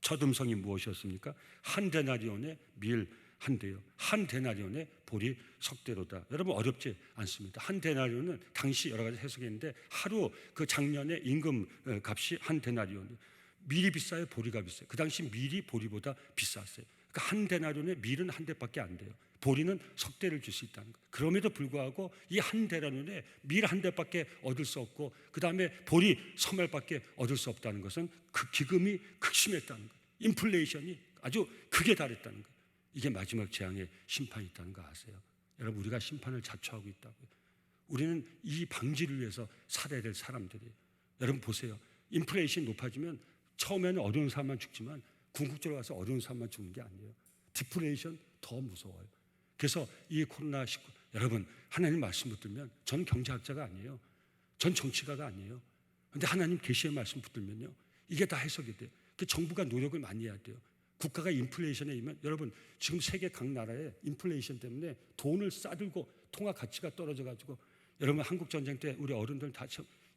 첫 음성이 무엇이었습니까? 한 데나리온의 밀 한 대요, 한 데나리온의 보리 석대로다. 여러분, 어렵지 않습니다. 한 데나리온은 당시 여러 가지 해석했는데 하루 그 작년의 임금 값이 한 데나리온. 밀이 비싸요, 보리가 비싸요? 그 당시 밀이 보리보다 비쌌어요. 그러니까 한 데나리온의 밀은 한 대밖에 안 돼요. 보리는 석대를 줄 수 있다는 거예요. 그럼에도 불구하고 이 한 데나리온에 밀 한 대밖에 얻을 수 없고 그 다음에 보리 서멜밖에 얻을 수 없다는 것은 그 기금이 극심했다는 거예요. 인플레이션이 아주 극에 달했다는 거예요. 이게 마지막 재앙의 심판이 있다는 거 아세요? 여러분, 우리가 심판을 자초하고 있다고요. 우리는 이 방지를 위해서 살아야 될 사람들이에요. 여러분 보세요. 인플레이션이 높아지면 처음에는 어려운 사람만 죽지만 궁극적으로 가서 어려운 사람만 죽는 게 아니에요. 디플레이션 더 무서워요. 그래서 이 코로나19, 여러분, 하나님 말씀 붙들면, 전 경제학자가 아니에요. 전 정치가가 아니에요. 그런데 하나님 계시의 말씀 붙들면요, 이게 다 해석이 돼요. 그 정부가 노력을 많이 해야 돼요. 국가가 인플레이션에 이면, 여러분 지금 세계 각 나라에 인플레이션 때문에 돈을 싸들고 통화 가치가 떨어져가지고, 여러분 한국 전쟁 때 우리 어른들 다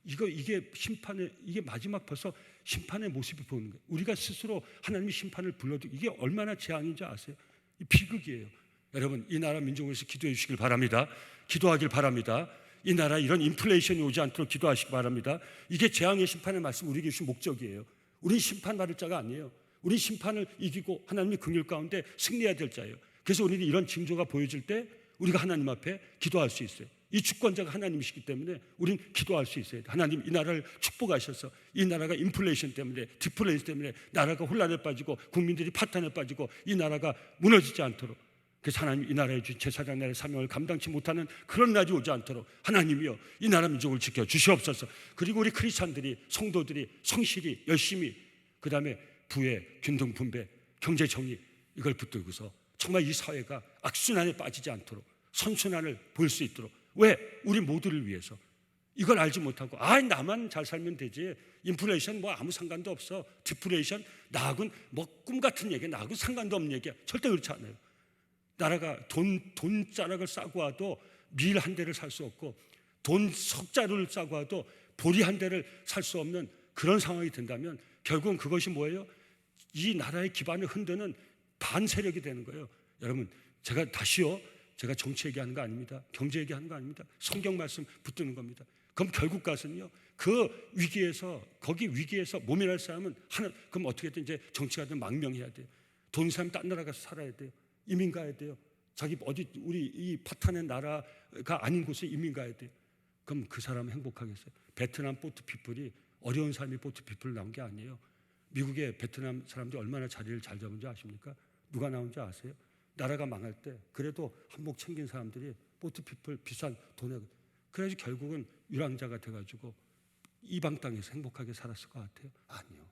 이게 심판의, 이게 마지막 벌써 심판의 모습이 보이는 거예요. 우리가 스스로 하나님의 심판을 불러도 이게 얼마나 재앙인지 아세요? 이 비극이에요. 여러분, 이 나라 민족을 위해서 기도해 주시길 바랍니다. 기도하길 바랍니다. 이 나라 이런 인플레이션이 오지 않도록 기도하시기 바랍니다. 이게 재앙의 심판의 말씀 우리에게 주신 목적이에요. 우리는 심판받을 자가 아니에요. 우리 심판을 이기고 하나님의 긍휼 가운데 승리해야 될 자예요. 그래서 우리는 이런 징조가 보여질 때 우리가 하나님 앞에 기도할 수 있어요. 이 주권자가 하나님이시기 때문에 우리는 기도할 수 있어야 돼요. 하나님 이 나라를 축복하셔서 이 나라가 인플레이션 때문에 디플레이션 때문에 나라가 혼란에 빠지고 국민들이 파탄에 빠지고 이 나라가 무너지지 않도록, 그래서 하나님 이 나라에 주신 제사장 나라의 사명을 감당치 못하는 그런 날이 오지 않도록 하나님이여 이 나라 민족을 지켜 주시옵소서. 그리고 우리 크리스찬들이, 성도들이 성실히 열심히, 그 다음에 부의 균등 분배, 경제 정의, 이걸 붙들고서 정말 이 사회가 악순환에 빠지지 않도록 선순환을 볼 수 있도록. 왜? 우리 모두를 위해서. 이걸 알지 못하고 나만 잘 살면 되지, 인플레이션 뭐 아무 상관도 없어, 디플레이션 나하고는 뭐 꿈 같은 얘기야, 나하고 상관도 없는 얘기야. 절대 그렇지 않아요. 나라가 돈자락을 싸고 와도 밀 한 대를 살 수 없고, 돈 석자루를 싸고 와도 보리 한 대를 살 수 없는 그런 상황이 된다면 결국은 그것이 뭐예요? 이 나라의 기반을 흔드는 반세력이 되는 거예요. 여러분, 제가 다시요, 제가 정치 얘기하는 거 아닙니다. 경제 얘기하는 거 아닙니다. 성경 말씀 붙드는 겁니다. 그럼 결국 가서는요, 그 위기에서, 거기 위기에서 모면할 사람은 그럼 어떻게든 이제 정치가든 망명해야 돼요. 돈 사람 딴 나라 가서 살아야 돼요. 이민 가야 돼요. 자기 어디 우리 이 파탄의 나라가 아닌 곳에 이민 가야 돼요. 그럼 그 사람은 행복하겠어요? 베트남 보트 피플이 어려운 삶의 보트 피플 나온 게 아니에요. 미국의 베트남 사람들이 얼마나 자리를 잘 잡은지 아십니까? 누가 나온지 아세요? 나라가 망할 때 그래도 한몫 챙긴 사람들이 보트 피플 비싼 돈에, 그래서 결국은 유랑자가 돼가지고 이방 땅에서 행복하게 살았을 것 같아요? 아니요.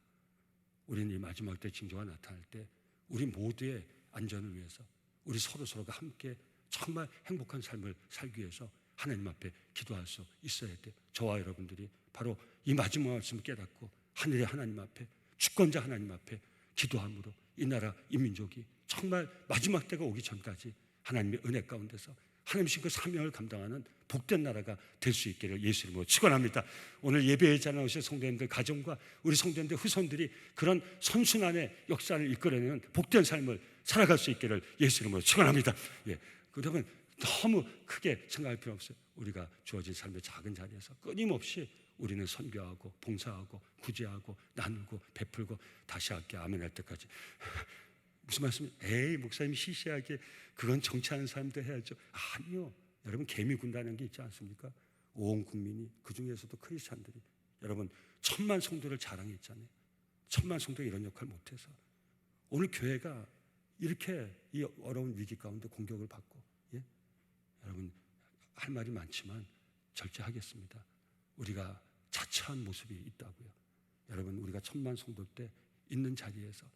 우리는 이 마지막 때 징조가 나타날 때 우리 모두의 안전을 위해서, 우리 서로가 함께 정말 행복한 삶을 살기 위해서 하나님 앞에 기도할 수 있어야 돼요. 저와 여러분들이 바로 이 마지막 말씀을 깨닫고 하늘의 하나님 앞에, 주권자 하나님 앞에 기도함으로 이 나라, 이 민족이 정말 마지막 때가 오기 전까지 하나님의 은혜 가운데서 하나님이신 그 사명을 감당하는 복된 나라가 될 수 있기를 예수 이름으로 축원합니다. 오늘 예배에 나오신 성도님들 가정과 우리 성도님들 후손들이 그런 선순환의 역사를 이끌어내는 복된 삶을 살아갈 수 있기를 예수 이름으로 축원합니다. 그러면 너무 크게 생각할 필요 없어요. 우리가 주어진 삶의 작은 자리에서 끊임없이 우리는 선교하고 봉사하고 구제하고 나누고 베풀고 다시 할게 아멘 할 때까지. 무슨 말씀이에요? 목사님이 시시하게 그건 정치하는 사람도 해야죠. 아니요. 여러분, 개미 군다는 게 있지 않습니까? 온 국민이, 그 중에서도 크리스찬들이 여러분 1000만 성도를 자랑했잖아요. 1000만 성도가 이런 역할 못해서 오늘 교회가 이렇게 이 어려운 위기 가운데 공격을 받고, 여러분 할 말이 많지만 절제하겠습니다. 우리가 자처한 모습이 있다고요. 여러분, 우리가 1000만 성도 때 있는 자리에서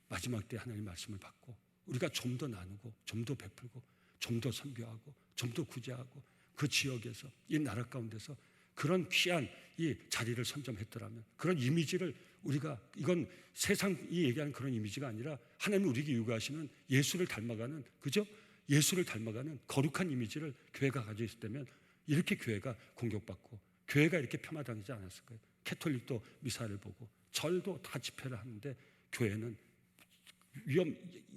마지막 때 하나님 말씀을 받고 우리가 좀 더 나누고 좀 더 베풀고 좀 더 선교하고 좀 더 구제하고 그 지역에서 이 나라 가운데서 그런 귀한 이 자리를 선점했더라면, 그런 이미지를 우리가, 이건 세상이 얘기하는 그런 이미지가 아니라 하나님이 우리에게 요구하시는 예수를 닮아가는, 그죠? 예수를 닮아가는 거룩한 이미지를 교회가 가지고 있었다면 이렇게 교회가 공격받고 교회가 이렇게 폄하당하지 않았을 거예요. 캐톨릭도 미사를 보고 절도 다 집회를 하는데 교회는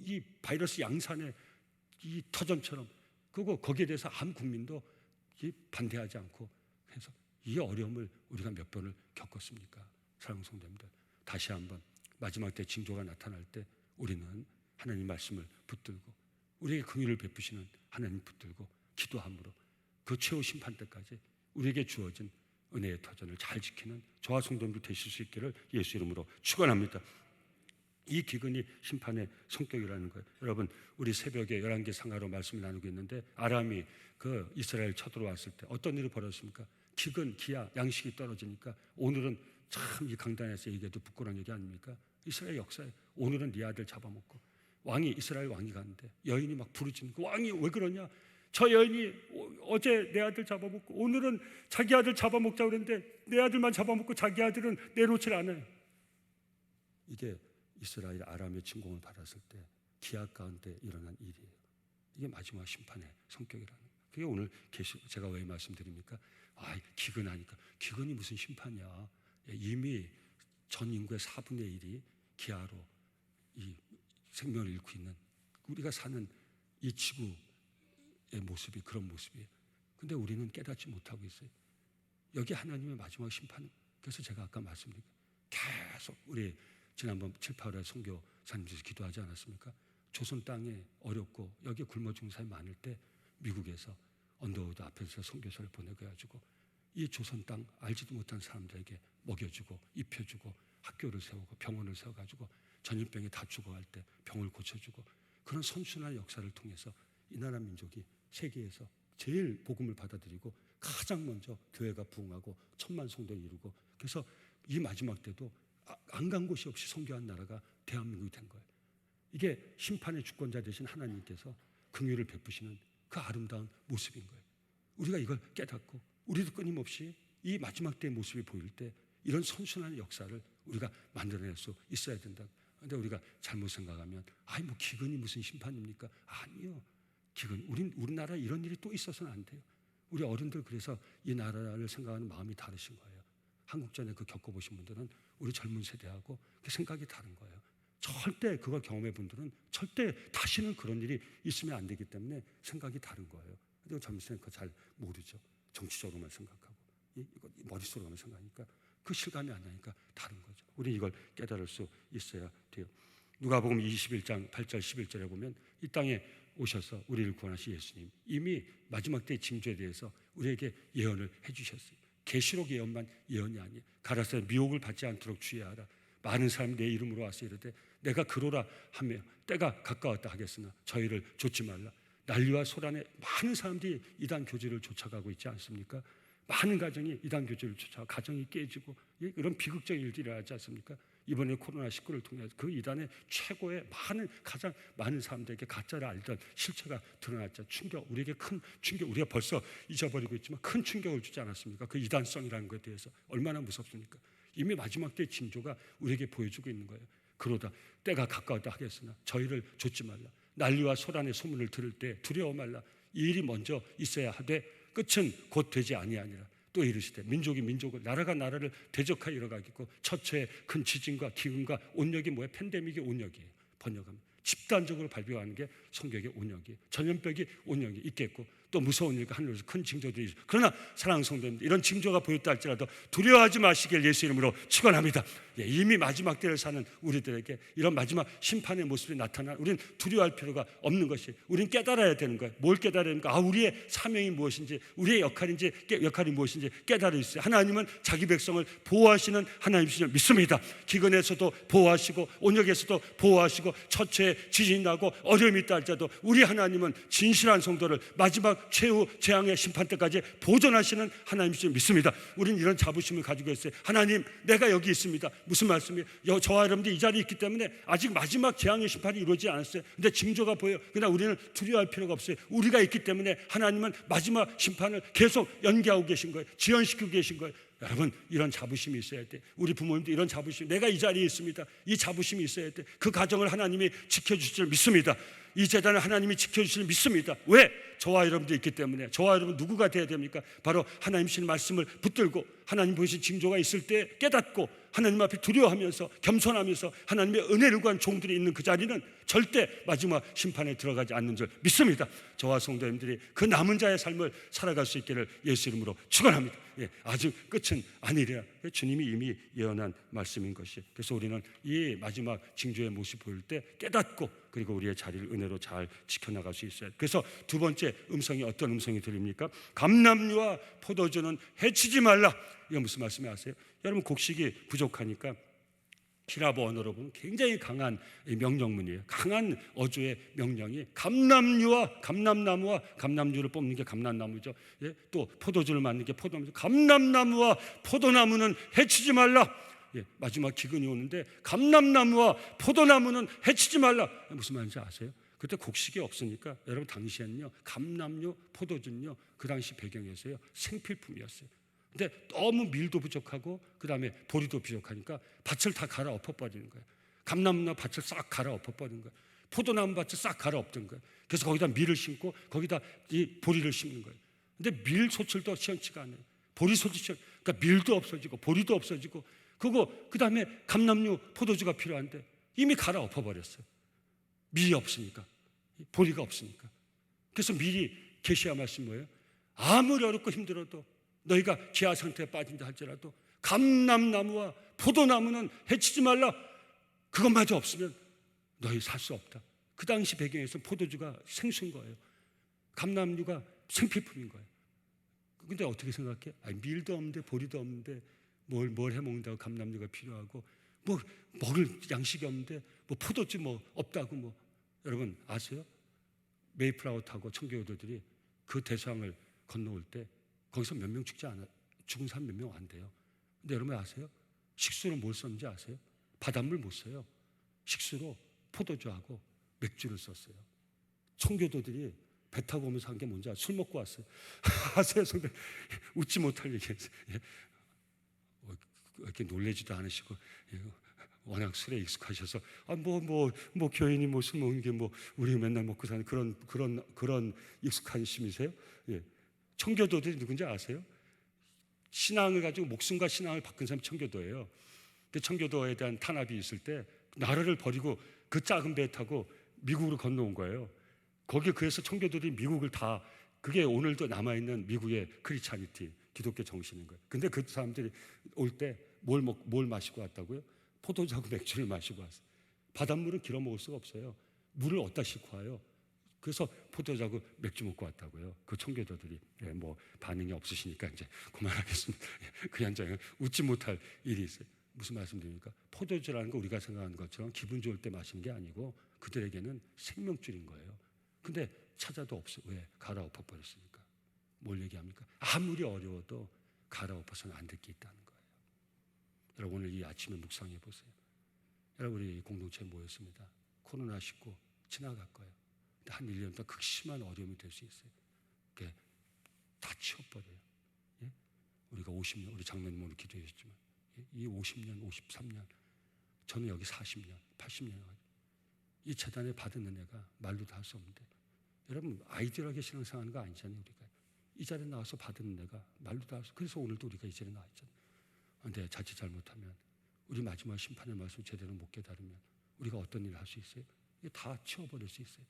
이 바이러스 양산의 이 터전처럼, 그리고 거기에 대해서 아무 국민도 반대하지 않고 해서 이 어려움을 우리가 몇 번을 겪었습니까? 사랑하는 성도님들, 다시 한번 마지막 때 징조가 나타날 때 우리는 하나님 말씀을 붙들고 우리에게 긍휼을 베푸시는 하나님 붙들고 기도함으로 그 최후 심판 때까지 우리에게 주어진 은혜의 터전을 잘 지키는 저와 성도님들 되실 수 있기를 예수 이름으로 축원합니다. 이 기근이 심판의 성격이라는 거예요. 여러분, 우리 새벽에 11개 상하로 말씀을 나누고 있는데 아람이 그 이스라엘 쳐들어왔을 때 어떤 일이 벌어졌습니까? 기근, 기아, 양식이 떨어지니까 오늘은 참 이 강단에서 얘기해도 부끄러운 얘기 아닙니까? 이스라엘 역사에 오늘은 네 아들 잡아먹고, 왕이, 이스라엘 왕이 가는데 여인이 막 부르짖는 그 왕이 왜 그러냐? 저 여인이 어제 내 아들 잡아먹고 오늘은 자기 아들 잡아먹자고 그랬는데 내 아들만 잡아먹고 자기 아들은 내놓질 않아요. 이게 이스라엘 아람의 침공을 받았을 때 기약 가운데 일어난 일이에요. 이게 마지막 심판의 성격이라는 거예요. 그게 오늘 제가 왜 말씀드립니까? 기근하니까. 기근이 무슨 심판이야. 이미 전 인구의 4분의 1이 기아로 이 생명을 잃고 있는, 우리가 사는 이 지구의 모습이 그런 모습이에요. 근데 우리는 깨닫지 못하고 있어요. 여기 하나님의 마지막 심판. 그래서 제가 아까 말씀드린 계속 우리 지난번 7, 8월 선교사님들이 기도하지 않았습니까? 조선 땅에 어렵고 여기에 굶어 죽는 사람이 많을 때 미국에서 언더우드 앞에서 선교사를 보내가지고 이 조선 땅 알지도 못한 사람들에게 먹여주고 입혀주고 학교를 세우고 병원을 세워가지고 전염병에 다 죽어갈 때 병을 고쳐주고 그런 선순환 역사를 통해서 이 나라 민족이 세계에서 제일 복음을 받아들이고 가장 먼저 교회가 부흥하고 1000만 성도를 이루고 그래서 이 마지막 때도 안 간 곳이 없이 선교한 나라가 대한민국이 된 거예요. 이게 심판의 주권자 되신 하나님께서 긍휼을 베푸시는 그 아름다운 모습인 거예요. 우리가 이걸 깨닫고 우리도 끊임없이 이 마지막 때의 모습이 보일 때 이런 선순환의 역사를 우리가 만들어낼 수 있어야 된다. 그런데 우리가 잘못 생각하면 뭐 기근이 무슨 심판입니까? 아니요. 기근 우리나라에 이런 일이 또 있어서는 안 돼요. 우리 어른들 그래서 이 나라를 생각하는 마음이 다르신 거예요. 한국전에 그 겪어보신 분들은 우리 젊은 세대하고 그 생각이 다른 거예요. 절대 그걸 경험해 본 분들은 절대 다시는 그런 일이 있으면 안 되기 때문에 생각이 다른 거예요. 근데 젊은 세대는 그거 잘 모르죠. 정치적으로만 생각하고 이거 머릿속으로만 생각하니까 그 실감이 안 나니까 다른 거죠. 우리 이걸 깨달을 수 있어야 돼요. 누가복음 21장 8절 11절에 보면 이 땅에 오셔서 우리를 구원하신 예수님 이미 마지막 때의 징조에 대해서 우리에게 예언을 해주셨어요. 계시록 예언만 예언이 아니에요. 가라사대 미혹을 받지 않도록 주의하라. 많은 사람이 내 이름으로 와서 이르되 내가 그로라 하며 때가 가까웠다 하겠으나 저희를 좇지 말라. 난리와 소란에 많은 사람들이 이단 교제를 쫓아가고 있지 않습니까? 많은 가정이 이단 교제를 쫓아가 가정이 깨지고 이런 비극적인 일들이 일어나지 않습니까? 이번에 코로나19를 통해서 그 이단의 최고의 가장 많은 사람들에게 가짜를 알던 실체가 드러났죠. 우리에게 큰 충격, 우리가 벌써 잊어버리고 있지만 큰 충격을 주지 않았습니까? 그 이단성이라는 것에 대해서 얼마나 무섭습니까? 이미 마지막 때의 징조가 우리에게 보여주고 있는 거예요. 그러다 때가 가까웠다 하겠으나 저희를 좇지 말라. 난리와 소란의 소문을 들을 때 두려워 말라. 이 일이 먼저 있어야 하되 끝은 곧 되지 아니하니라. 또 이르시되 민족이 민족을 나라가 나라를 대적하여 이뤄가겠고 처처에 큰 지진과 기근과 온역이 뭐예요? 팬데믹이 온역이에요. 번역하면 집단적으로 발병하는 게 성경의 온역이에요. 전염병이 온역이 있겠고 또 무서운 일과 하늘에서 큰 징조들이 있어요. 그러나 사랑하는 성도님들 이런 징조가 보였다 할지라도 두려워하지 마시길 예수 이름으로 축원합니다. 이미 마지막 때를 사는 우리들에게 이런 마지막 심판의 모습이 나타나 우리는 두려워할 필요가 없는 것이 우리는 깨달아야 되는 거예요. 뭘 깨달아야 되는가? 우리의 사명이 무엇인지 역할이 무엇인지 깨달을 있어요. 하나님은 자기 백성을 보호하시는 하나님이시죠. 믿습니다. 기근에서도 보호하시고 온역에서도 보호하시고 처처에 지진이 나고 어려움이 있다 할지라도 우리 하나님은 진실한 성도를 마지막 최후 재앙의 심판 때까지 보존하시는 하나님이시죠. 믿습니다. 우리는 이런 자부심을 가지고 있어요. 하나님 내가 여기 있습니다. 무슨 말씀이에요? 저와 여러분들이 이 자리에 있기 때문에 아직 마지막 재앙의 심판이 이루어지지 않았어요. 근데 징조가 보여요. 그러나 우리는 두려워할 필요가 없어요. 우리가 있기 때문에 하나님은 마지막 심판을 계속 연기하고 계신 거예요. 지연시키고 계신 거예요. 여러분 이런 자부심이 있어야 돼. 우리 부모님도 이런 자부심, 내가 이 자리에 있습니다. 이 자부심이 있어야 돼. 그 가정을 하나님이 지켜주실 줄 믿습니다. 이 재단을 하나님이 지켜주실 줄 믿습니다. 왜? 저와 여러분도 있기 때문에. 저와 여러분 누구가 돼야 됩니까? 바로 하나님이신 말씀을 붙들고 하나님 보이신 징조가 있을 때 깨닫고 하나님 앞에 두려워하면서 겸손하면서 하나님의 은혜를 구한 종들이 있는 그 자리는 절대 마지막 심판에 들어가지 않는 줄 믿습니다. 저와 성도님들이 그 남은 자의 삶을 살아갈 수 있기를 예수 이름으로 축원합니다. 아직 끝은 아니라 주님이 이미 예언한 말씀인 것이. 그래서 우리는 이 마지막 징조의 모습 보일 때 깨닫고 그리고 우리의 자리를 은혜로 잘 지켜나갈 수 있어요. 그래서 두 번째 음성이 어떤 음성이 들립니까? 감람류와 포도주는 해치지 말라. 이거 무슨 말씀이 아세요? 여러분 곡식이 부족하니까 히라보 언어로 보면 굉장히 강한 명령문이에요. 강한 어조의 명령이 감람나무와 감람류를 뽑는 게 감람나무죠. 또 포도주를 만드는 게 포도나무죠. 감람나무와 포도나무는 해치지 말라. 마지막 기근이 오는데 감람나무와 포도나무는 해치지 말라. 무슨 말인지 아세요? 그때 곡식이 없으니까 여러분 당시에는요 감람류, 포도주는요 그 당시 배경에서요 생필품이었어요. 근데 너무 밀도 부족하고 그 다음에 보리도 부족하니까 밭을 다 갈아 엎어버리는 거예요. 감람나무 밭을 싹 갈아 엎어버리는 거예요. 포도나무 밭을 싹 갈아 엎던 거예요. 그래서 거기다 밀을 심고 거기다 이 보리를 심는 거예요. 근데 밀 소출도 시원치가 않아요. 보리 소출, 그러니까 밀도 없어지고 보리도 없어지고 그 다음에 감람류, 포도주가 필요한데 이미 갈아 엎어버렸어요. 밀이 없으니까, 보리가 없으니까. 그래서 미리 계시한 말씀 뭐예요? 아무리 어렵고 힘들어도 너희가 기아 상태에 빠진다 할지라도 감람나무와 포도나무는 해치지 말라. 그것마저 없으면 너희 살 수 없다. 그 당시 배경에서 포도주가 생수인 거예요. 감람류가 생필품인 거예요. 근데 어떻게 생각해? 아니, 밀도 없는데 보리도 없는데 뭘 해먹는다고 감람류가 필요하고, 뭐 먹을 양식이 없는데 뭐 포도주 뭐 없다고 뭐. 여러분 아세요? 메이플라워 타고 청교도들이 그 대서양을 건너올 때 거기서 몇 명 죽은 사람 몇 명 안 돼요. 근데 여러분 아세요? 식수로 뭘 썼는지 아세요? 바닷물 못 써요. 식수로 포도주하고 맥주를 썼어요. 청교도들이 배 타고 오면서 한 게 뭔지 술 먹고 왔어요. 아세요? 성도 웃지 못할 얘기했어요. 이렇게 놀래지도 않으시고 워낙 술에 익숙하셔서 뭐 교인이 뭐 술 먹는 게 뭐 우리 맨날 먹고 사는 그런 익숙하심이세요? 예. 청교도들이 누군지 아세요? 신앙을 가지고 목숨과 신앙을 바꾼 사람이 청교도예요. 근데 청교도에 대한 탄압이 있을 때 나라를 버리고 그 작은 배 타고 미국으로 건너온 거예요. 거기에 그래서 청교도들이 미국을 다, 그게 오늘도 남아있는 미국의 크리스찬이티, 기독교 정신인 거예요. 근데 그 사람들이 올 때 뭘 마시고 왔다고요? 포도주하고 맥주를 마시고 왔어요. 바닷물은 길어 먹을 수가 없어요. 물을 어디다 싣고 와요? 그래서 포도주하고 맥주 먹고 왔다고요. 그 청교도들이. 뭐 반응이 없으시니까 이제 그만하겠습니다. 그 현장에 웃지 못할 일이 있어요. 무슨 말씀드립니까? 포도주라는 거 우리가 생각하는 것처럼 기분 좋을 때 마시는 게 아니고 그들에게는 생명줄인 거예요. 근데 찾아도 없어요. 왜? 갈아엎어 버렸으니까. 뭘 얘기합니까? 아무리 어려워도 갈아엎어서는 안 될 게 있다는 거예요. 여러분 오늘 이 아침에 묵상해 보세요. 여러분 우리 공동체에 모였습니다. 코로나19 지나갈 거예요. 근데 한 1년 동안 극심한 어려움이 될 수 있어요. 그게 다 치워버려요. 예? 우리가 50년, 우리 장로님 오늘 기도해 주셨지만 이 50년, 53년, 저는 여기 40년, 80년 이 재단에 받은 은혜가 말로도 할 수 없는데, 여러분 아이디어하게 신앙생활하는 거 아니잖아요. 우리가 이 자리에 나와서 받은 은혜가 말로도 할 수, 그래서 오늘도 우리가 이 자리에 나와 있잖아요. 근데 자칫 잘못하면 우리 마지막 심판의 말씀 제대로 못 깨달으면 우리가 어떤 일을 할 수 있어요? 이게 다 치워버릴 수 있어요.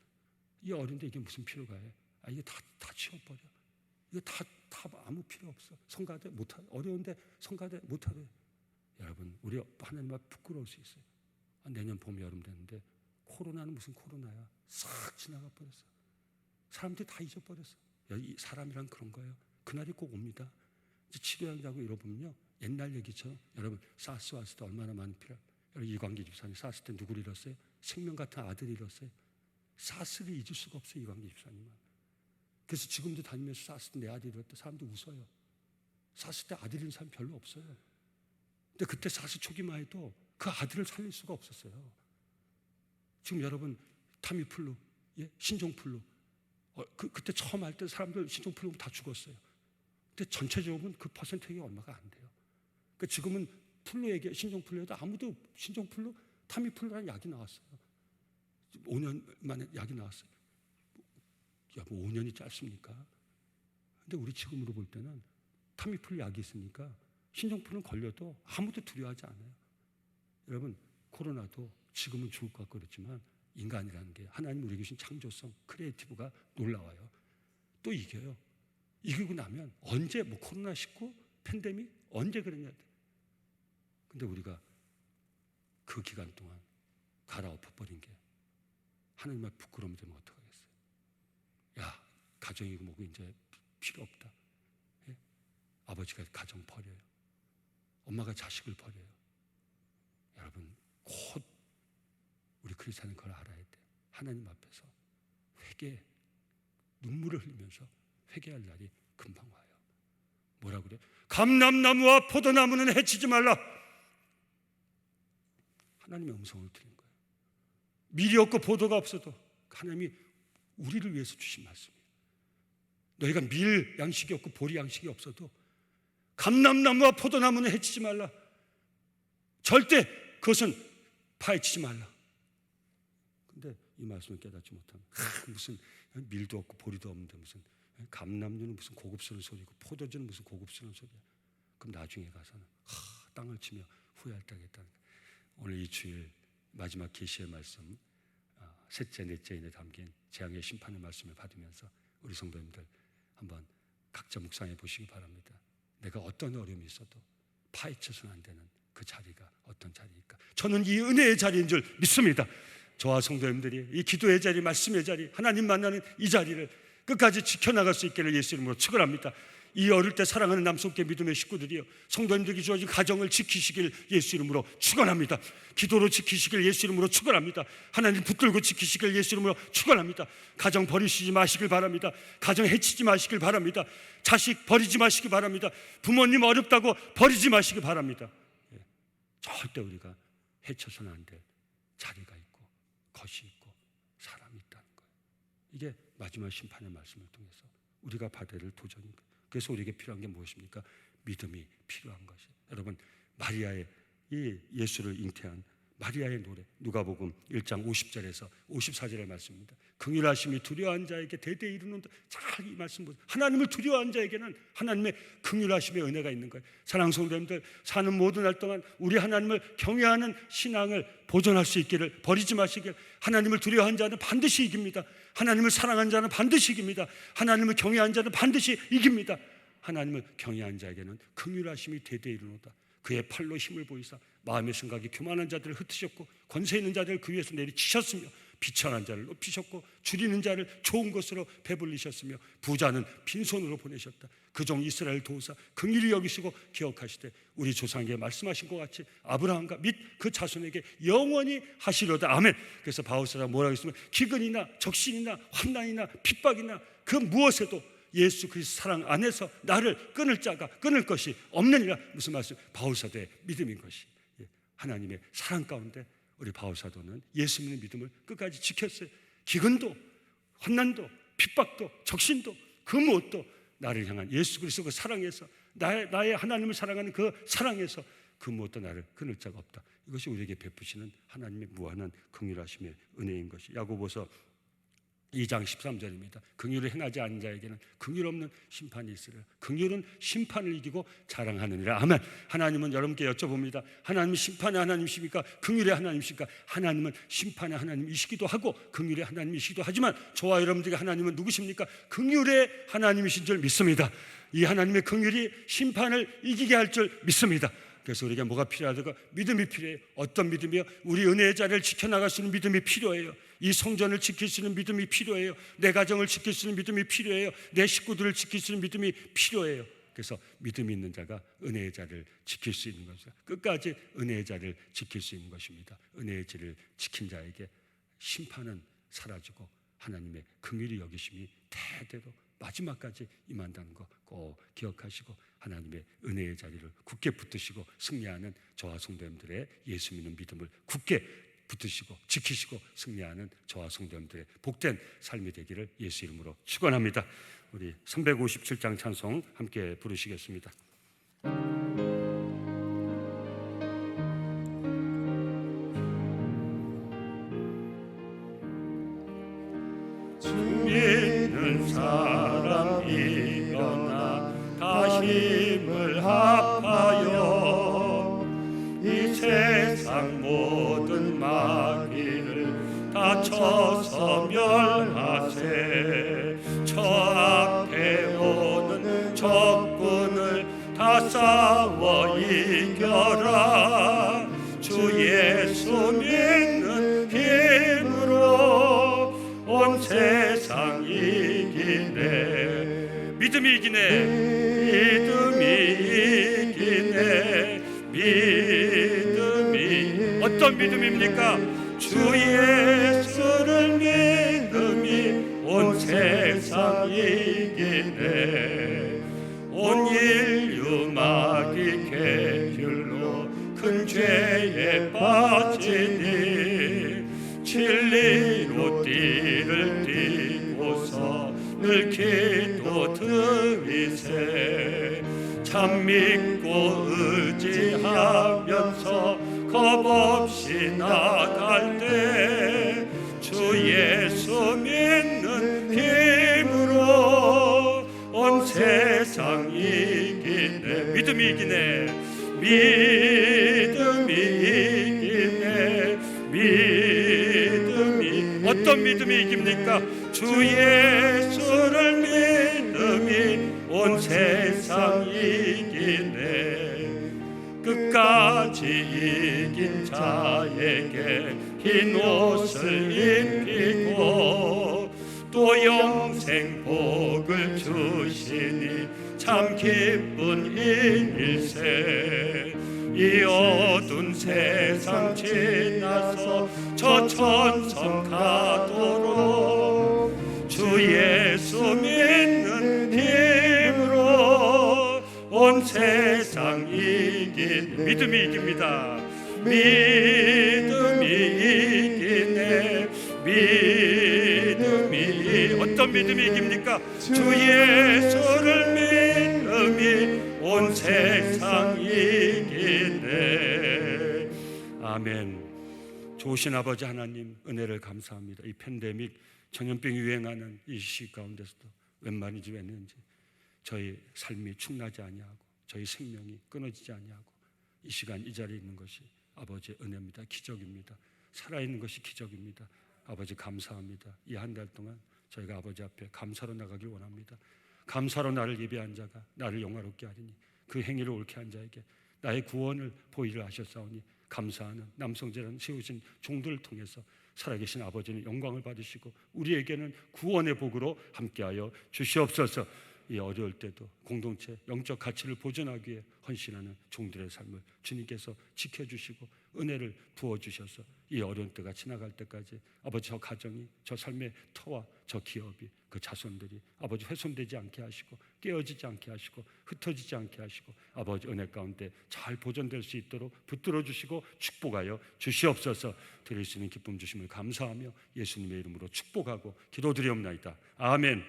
이 어린데 이게 무슨 필요가 해? 이게 다 치워버려. 이거 다 아무 필요 없어. 성가대 못하, 어려운데 성가대 못하래. 여러분 우리 하나님 앞 부끄러울 수 있어요. 내년 봄 여름 되는데 코로나는 무슨 코로나야? 싹 지나가 버렸어. 사람들이 다 잊어버렸어. 이 사람이란 그런 거예요. 그날이 꼭 옵니다. 이제 치료하자고 잃어보면요, 옛날 얘기처럼, 여러분 사스 왔을 때 얼마나 많은 여러분 이광기 집사님 사스 때 누구를 잃었어요? 생명 같은 아들을 잃었어요. 사스를 잊을 수가 없어요, 이광기 집사님은. 그래서 지금도 다니면서 사스 때 내 아들이 잃었다 사람도 웃어요. 사스 때 아들 잃은 사람 별로 없어요. 근데 그때 사스 초기만 해도 그 아들을 살릴 수가 없었어요. 지금 여러분 타미플루, 신종플루, 그때 처음 할 때 사람들 신종플루 다 죽었어요. 근데 전체적으로는 그 퍼센트가 얼마가 안 돼요. 그러니까 지금은 플루에게, 신종플루에도 아무도 신종플루, 타미플루라는 약이 나왔어요. 5년 만에 약이 나왔어요. 뭐 5년이 짧습니까? 근데 우리 지금으로 볼 때는 타미플루 약이 있으니까 신종플루는 걸려도 아무도 두려워하지 않아요. 여러분 코로나도 지금은 죽을 것 같고 그렇지만 인간이라는 게 하나님 우리에게 주신 창조성, 크리에이티브가 놀라워요. 또 이겨요. 이기고 나면 언제 뭐 코로나19 팬데믹 언제 그러냐. 근데 우리가 그 기간 동안 갈아엎어버린 게 하나님 앞 부끄러움이 되면 어떡하겠어요? 야, 가정이고 뭐고 이제 필요 없다. 예? 아버지가 가정 버려요. 엄마가 자식을 버려요. 여러분 곧 우리 크리스찬은 그걸 알아야 돼. 하나님 앞에서 회개, 눈물을 흘리면서 회개할 날이 금방 와요. 뭐라 그래? 감람나무와 포도나무는 해치지 말라. 하나님의 음성을 들은 거예요. 밀이 없고 포도가 없어도 하나님이 우리를 위해서 주신 말씀이에요. 너희가 밀 양식이 없고 보리 양식이 없어도 감람나무와 포도나무는 해치지 말라. 절대 그것은 파헤치지 말라. 근데 이 말씀을 깨닫지 못하면 무슨 밀도 없고 보리도 없는데 무슨 감람류는 무슨 고급스러운 소리고 포도주는 무슨 고급스러운 소리야. 그럼 나중에 가서는 땅을 치며 후회할 때겠다는 거예요. 오늘 이 주일 마지막 계시의 말씀, 셋째 넷째인에 담긴 재앙의 심판의 말씀을 받으면서 우리 성도님들 한번 각자 묵상해 보시기 바랍니다. 내가 어떤 어려움이 있어도 파헤쳐서는 안 되는 그 그 자리가 어떤 자리일까? 저는 이 은혜의 자리인 줄 믿습니다. 저와 성도님들이 이 기도의 자리, 말씀의 자리, 하나님 만나는 이 자리를 끝까지 지켜나갈 수 있기를 예수 이름으로 축원합니다. 이 어릴 때 사랑하는 남성께 믿음의 식구들이요, 성도님들에게 주어진 가정을 지키시길 예수 이름으로 축원합니다. 기도로 지키시길 예수 이름으로 축원합니다. 하나님 붙들고 지키시길 예수 이름으로 축원합니다. 가정 버리시지 마시길 바랍니다. 가정 해치지 마시길 바랍니다. 자식 버리지 마시기 바랍니다. 부모님 어렵다고 버리지 마시기 바랍니다. 절대 우리가 해쳐서는 안 될 자리가 있고 것이 있고 사람이 있다는 거예요. 이게 마지막 심판의 말씀을 통해서 우리가 받아야 될 도전인 거예요. 그래서 우리에게 필요한 게 무엇입니까? 믿음이 필요한 것이. 여러분, 마리아의 이 예수를 잉태한 마리아의 노래, 누가복음 1장 50절에서 54절의 말씀입니다. 긍휼하심이 두려워한 자에게 대대 이루는다. 잘 이 말씀 보세요. 하나님을 두려워한 자에게는 하나님의 긍휼하심의 은혜가 있는 거예요. 사랑하는 성도님들, 사는 모든 날 동안 우리 하나님을 경외하는 신앙을 보존할 수 있기를 버리지 마시길. 하나님을 두려워한 자는 반드시 이깁니다. 하나님을 사랑한 자는 반드시 이깁니다. 하나님을 경외한 자는 반드시 이깁니다. 하나님을 경외한 자에게는 긍휼하심이 대대 이루노다. 그의 팔로 힘을 보이사 마음의 생각이 교만한 자들을 흩으셨고 권세 있는 자들을 그 위에서 내리치셨으며 비천한 자를 높이셨고 줄이는 자를 좋은 것으로 배불리셨으며 부자는 빈손으로 보내셨다. 그 종 이스라엘 도우사 긍휼히 여기시고 기억하시되 우리 조상에게 말씀하신 것 같이 아브라함과 및 그 자손에게 영원히 하시려다. 아멘. 그래서 바울사가 뭐라고 했으면 기근이나 적신이나 환난이나 핍박이나 그 무엇에도 예수 그리스도 사랑 안에서 나를 끊을 자가 끊을 것이 없느니라. 무슨 말씀? 바울사도의 믿음인 것이. 하나님의 사랑 가운데 우리 바울사도는 예수 믿는 믿음을 끝까지 지켰어요. 기근도 환난도 핍박도 적신도 그 무엇도 나를 향한 예수 그리스도 그 사랑에서 나의 하나님을 사랑하는 그 사랑에서 그 무엇도 나를 끊을 자가 없다. 이것이 우리에게 베푸시는 하나님의 무한한 긍휼하심의 은혜인 것이. 야고보서 2장 13절입니다. 긍휼을 행하지 않은 자에게는 긍휼 없는 심판이 있으리라. 긍휼은 심판을 이기고 자랑하느니라. 아멘. 하나님은 여러분께 여쭤봅니다. 하나님은 심판의 하나님이십니까? 긍휼의 하나님이십니까? 하나님은 심판의 하나님이시기도 하고 긍휼의 하나님이시기도 하지만 저와 여러분들에게 하나님은 누구십니까? 긍휼의 하나님이신 줄 믿습니다. 이 하나님의 긍휼이 심판을 이기게 할 줄 믿습니다. 그래서 우리에게 뭐가 필요하다고? 믿음이 필요해요. 어떤 믿음이요? 우리 은혜의 자리를 지켜나갈 수 있는 믿음이 필요해요. 이 성전을 지킬 수 있는 믿음이 필요해요. 내 가정을 지킬 수 있는 믿음이 필요해요. 내 식구들을 지킬 수 있는 믿음이 필요해요. 그래서 믿음이 있는 자가 은혜의 자리를 지킬 수 있는 것이다. 끝까지 은혜의 자리를 지킬 수 있는 것입니다. 은혜의 자리를 지킨 자에게 심판은 사라지고 하나님의 긍휼히 여기심이 대대로 마지막까지 임한다는 거 꼭 기억하시고 하나님의 은혜의 자리를 굳게 붙드시고 승리하는 저와 성도님들의 예수 믿는 믿음을 굳게 붙드시고 지키시고 승리하는 저와 성도님들의 복된 삶이 되기를 예수 이름으로 축원합니다. 우리 357장 찬송 함께 부르시겠습니다. 주 믿는 사람 일어나 다 힘을 합하여 이 세상 모든 마귀를 다 쳐서 멸하세. 저 앞에 오는 적군을 다 싸워 이겨라. 주 예수 믿는 힘으로 온 세상 이기네. 믿음이 이기네. 믿음이 이기네. 믿음이. 어떤 믿음입니까? 주 예수를 믿음이 온 세상 이기네. 온 인류 마귀 계율로 큰 죄에 빠지니 진리로 띠를 띠고서 늘 기도 드리세. 참 믿고 의지하면서 겁없이 나갈 때 주 예수 믿는 힘으로 온 세상 이기네. 믿음이 이기네. 믿음이 이기네. 믿음이. 어떤 믿음이 이깁니까? 주 예수를 믿음이 온 세상 이기네. 끝까지 이긴 자에게 흰 옷을 입히고 또 영생 복을 주시니 참 기쁜 일일세. 이 어두운 세상 지나서 저 천성 가도록 주 예수 믿는 힘으로 온 세상 이긴 믿음이 이깁니다. 믿음이 이기네. 믿음이 어떤 믿음이 이깁니까? 주 예수를 믿음이 온 세상 이기네. 아멘. 좋으신 아버지 하나님 은혜를 감사합니다. 이 팬데믹 전염병이 유행하는 이 시기 가운데서도 웬만인지 웬는지 저희 삶이 축나지 아니하고 저희 생명이 끊어지지 아니하고 이 시간 이 자리에 있는 것이 아버지의 은혜입니다. 기적입니다. 살아있는 것이 기적입니다. 아버지 감사합니다. 이 한 달 동안 저희가 아버지 앞에 감사로 나가길 원합니다. 감사로 나를 예배한 자가 나를 영화롭게 하리니 그 행위를 옳게 한 자에게 나의 구원을 보이를 하셨사오니 감사하는 남성제라는 세우신 종들을 통해서 살아계신 아버지는 영광을 받으시고 우리에게는 구원의 복으로 함께하여 주시옵소서. 이 어려울 때도 공동체 영적 가치를 보존하기 위해 헌신하는 종들의 삶을 주님께서 지켜주시고 은혜를 부어주셔서 이 어려운 때가 지나갈 때까지 아버지 저 가정이 저 삶의 터와 저 기업이 그 자손들이 아버지 훼손되지 않게 하시고 깨어지지 않게 하시고 흩어지지 않게 하시고 아버지 은혜 가운데 잘 보존될 수 있도록 붙들어 주시고 축복하여 주시옵소서. 드릴 수 있는 기쁨 주심을 감사하며 예수님의 이름으로 축복하고 기도드리옵나이다. 아멘.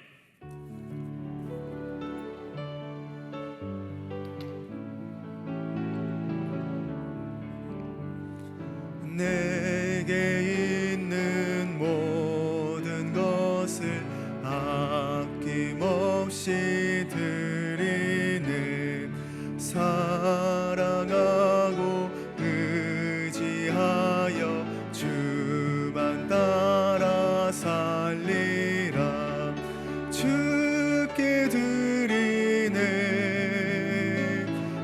내게 있는 모든 것을 아낌없이 드리는 사랑하고 의지하여 주만 따라 살리라. 주께 드리네.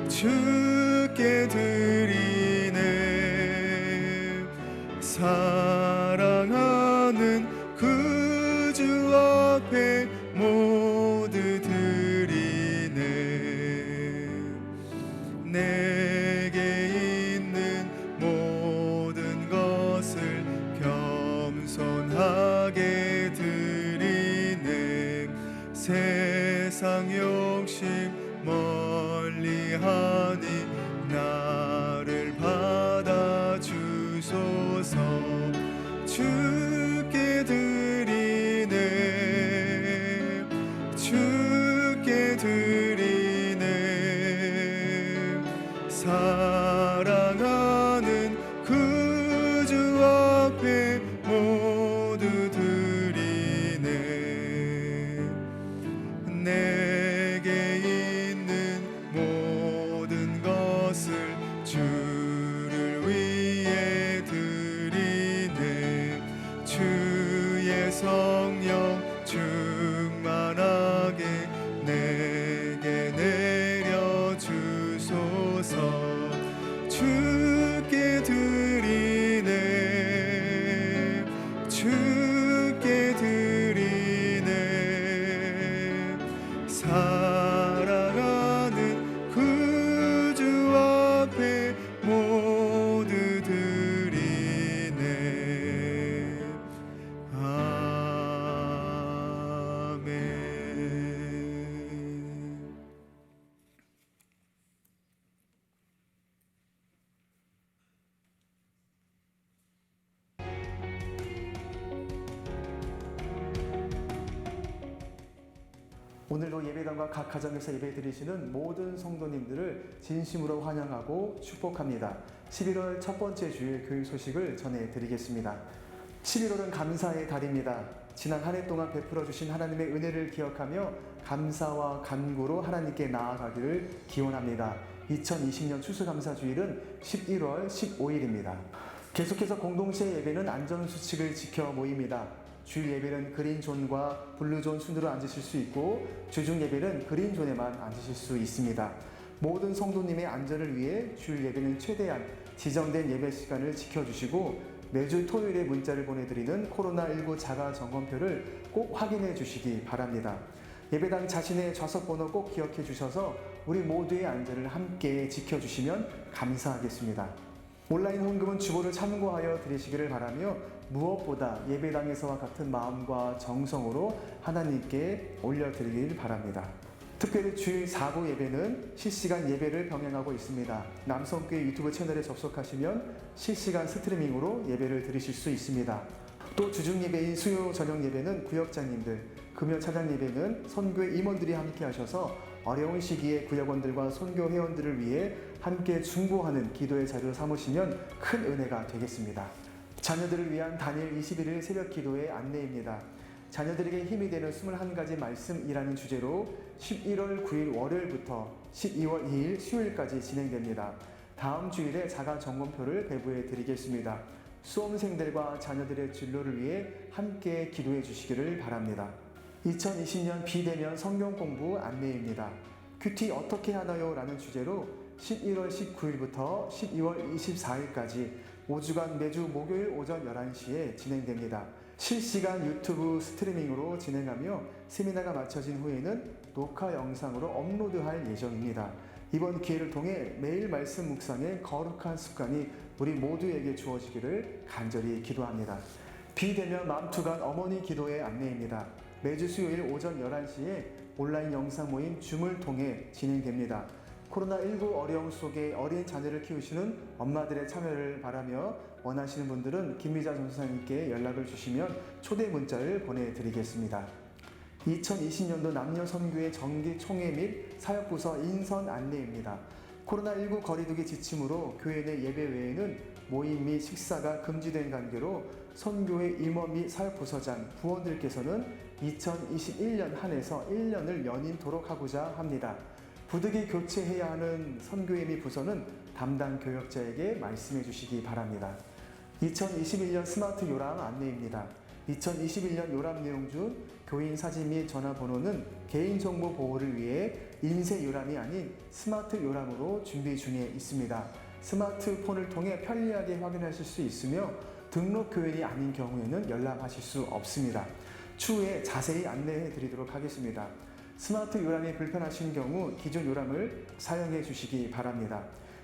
주께 드리네. 사랑하는 그 주 앞에 모두 드리네. 내게 있는 모든 것을 겸손하게 드리네. 세상 욕심 멀리하니 나를 받아주소서. 주께 드리네. 주께 드리네. 사랑하는 그 주 앞에 모두 드리네. 내게 있는 모든 것을 주를 위해 드리네. 주의 성령 충만하게 내게 내려주소서. 주께 드리네. 주께 드리네. 사랑하는 그 주 앞에 모두 드리네. 아멘. 오늘도 예배당과 각 가정에서 예배 드리시는 모든 성도님들을 진심으로 환영하고 축복합니다. 11월 첫 번째 주일 교육 소식을 전해드리겠습니다. 11월은 감사의 달입니다. 지난 한 해 동안 베풀어 주신 하나님의 은혜를 기억하며 감사와 간구로 하나님께 나아가기를 기원합니다. 2020년 추수감사주일은 11월 15일입니다. 계속해서 공동체 예배는 안전수칙을 지켜 모입니다. 주일 예배는 그린존과 블루존 순으로 앉으실 수 있고 주중 예배는 그린존에만 앉으실 수 있습니다. 모든 성도님의 안전을 위해 주일 예배는 최대한 지정된 예배 시간을 지켜주시고 매주 토요일에 문자를 보내드리는 코로나19 자가 점검표를 꼭 확인해 주시기 바랍니다. 예배당 자신의 좌석번호 꼭 기억해 주셔서 우리 모두의 안전을 함께 지켜주시면 감사하겠습니다. 온라인 헌금은 주보를 참고하여 드리시기를 바라며 무엇보다 예배당에서와 같은 마음과 정성으로 하나님께 올려드리길 바랍니다. 특별히 주일 4부 예배는 실시간 예배를 병행하고 있습니다. 남성교회 유튜브 채널에 접속하시면 실시간 스트리밍으로 예배를 들으실 수 있습니다. 또 주중 예배인 수요 저녁 예배는 구역장님들, 금요 차장 예배는 선교회 임원들이 함께 하셔서 어려운 시기에 구역원들과 선교 회원들을 위해 함께 중보하는 기도의 자리로 삼으시면 큰 은혜가 되겠습니다. 자녀들을 위한 단일 21일 새벽 기도의 안내입니다. 자녀들에게 힘이 되는 21가지 말씀이라는 주제로 11월 9일 월요일부터 12월 2일 수요일까지 진행됩니다. 다음 주일에 자가 점검표를 배부해 드리겠습니다. 수험생들과 자녀들의 진로를 위해 함께 기도해 주시기를 바랍니다. 2020년 비대면 성경 공부 안내입니다. 큐티 어떻게 하나요? 라는 주제로 11월 19일부터 12월 24일까지 5주간 매주 목요일 오전 11시에 진행됩니다. 실시간 유튜브 스트리밍으로 진행하며 세미나가 마쳐진 후에는 녹화 영상으로 업로드할 예정입니다. 이번 기회를 통해 매일 말씀 묵상의 거룩한 습관이 우리 모두에게 주어지기를 간절히 기도합니다. 비대면 맘투간 어머니 기도의 안내입니다. 매주 수요일 오전 11시에 온라인 영상 모임 줌을 통해 진행됩니다. 코로나19 어려움 속에 어린 자녀를 키우시는 엄마들의 참여를 바라며 원하시는 분들은 김미자 전사님께 연락을 주시면 초대 문자를 보내드리겠습니다. 2020년도 남녀 선교회 정기 총회 및 사역부서 인선 안내입니다. 코로나19 거리두기 지침으로 교회 내 예배 외에는 모임 및 식사가 금지된 관계로 선교회 임원 및 사역부서장, 부원들께서는 2021년 한해서 1년을 연임토록 하고자 합니다. 부득이 교체해야 하는 선교회 및 부서는 담당 교역자에게 말씀해 주시기 바랍니다. 2021년 스마트 요람 안내입니다. 2021년 요람 내용 중 교인 사진 및 전화번호는 개인정보 보호를 위해 인쇄 요람이 아닌 스마트 요람으로 준비 중에 있습니다. 스마트폰을 통해 편리하게 확인하실 수 있으며 등록 교인이 아닌 경우에는 연락하실 수 없습니다. 추후에 자세히 안내해 드리도록 하겠습니다. 스마트 요람이 불편하신 경우 기존 요람을 사용해 주시기 바랍니다.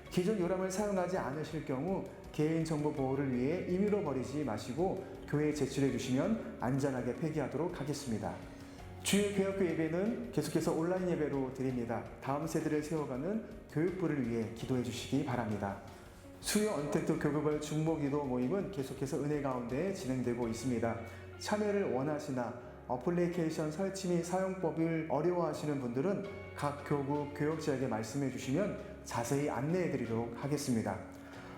기존 요람을 사용하지 않으실 경우 개인정보 보호를 위해 임의로 버리지 마시고 교회에 제출해 주시면 안전하게 폐기하도록 하겠습니다. 주일 개혁교 예배는 계속해서 온라인 예배로 드립니다. 다음 세대를 세워가는 교육부를 위해 기도해 주시기 바랍니다. 수요 언택트 교구별 중보기도 모임은 계속해서 은혜 가운데 진행되고 있습니다. 참여를 원하시나 어플리케이션 설치 및 사용법을 어려워하시는 분들은 각 교구 교역자에게 말씀해 주시면 자세히 안내해 드리도록 하겠습니다.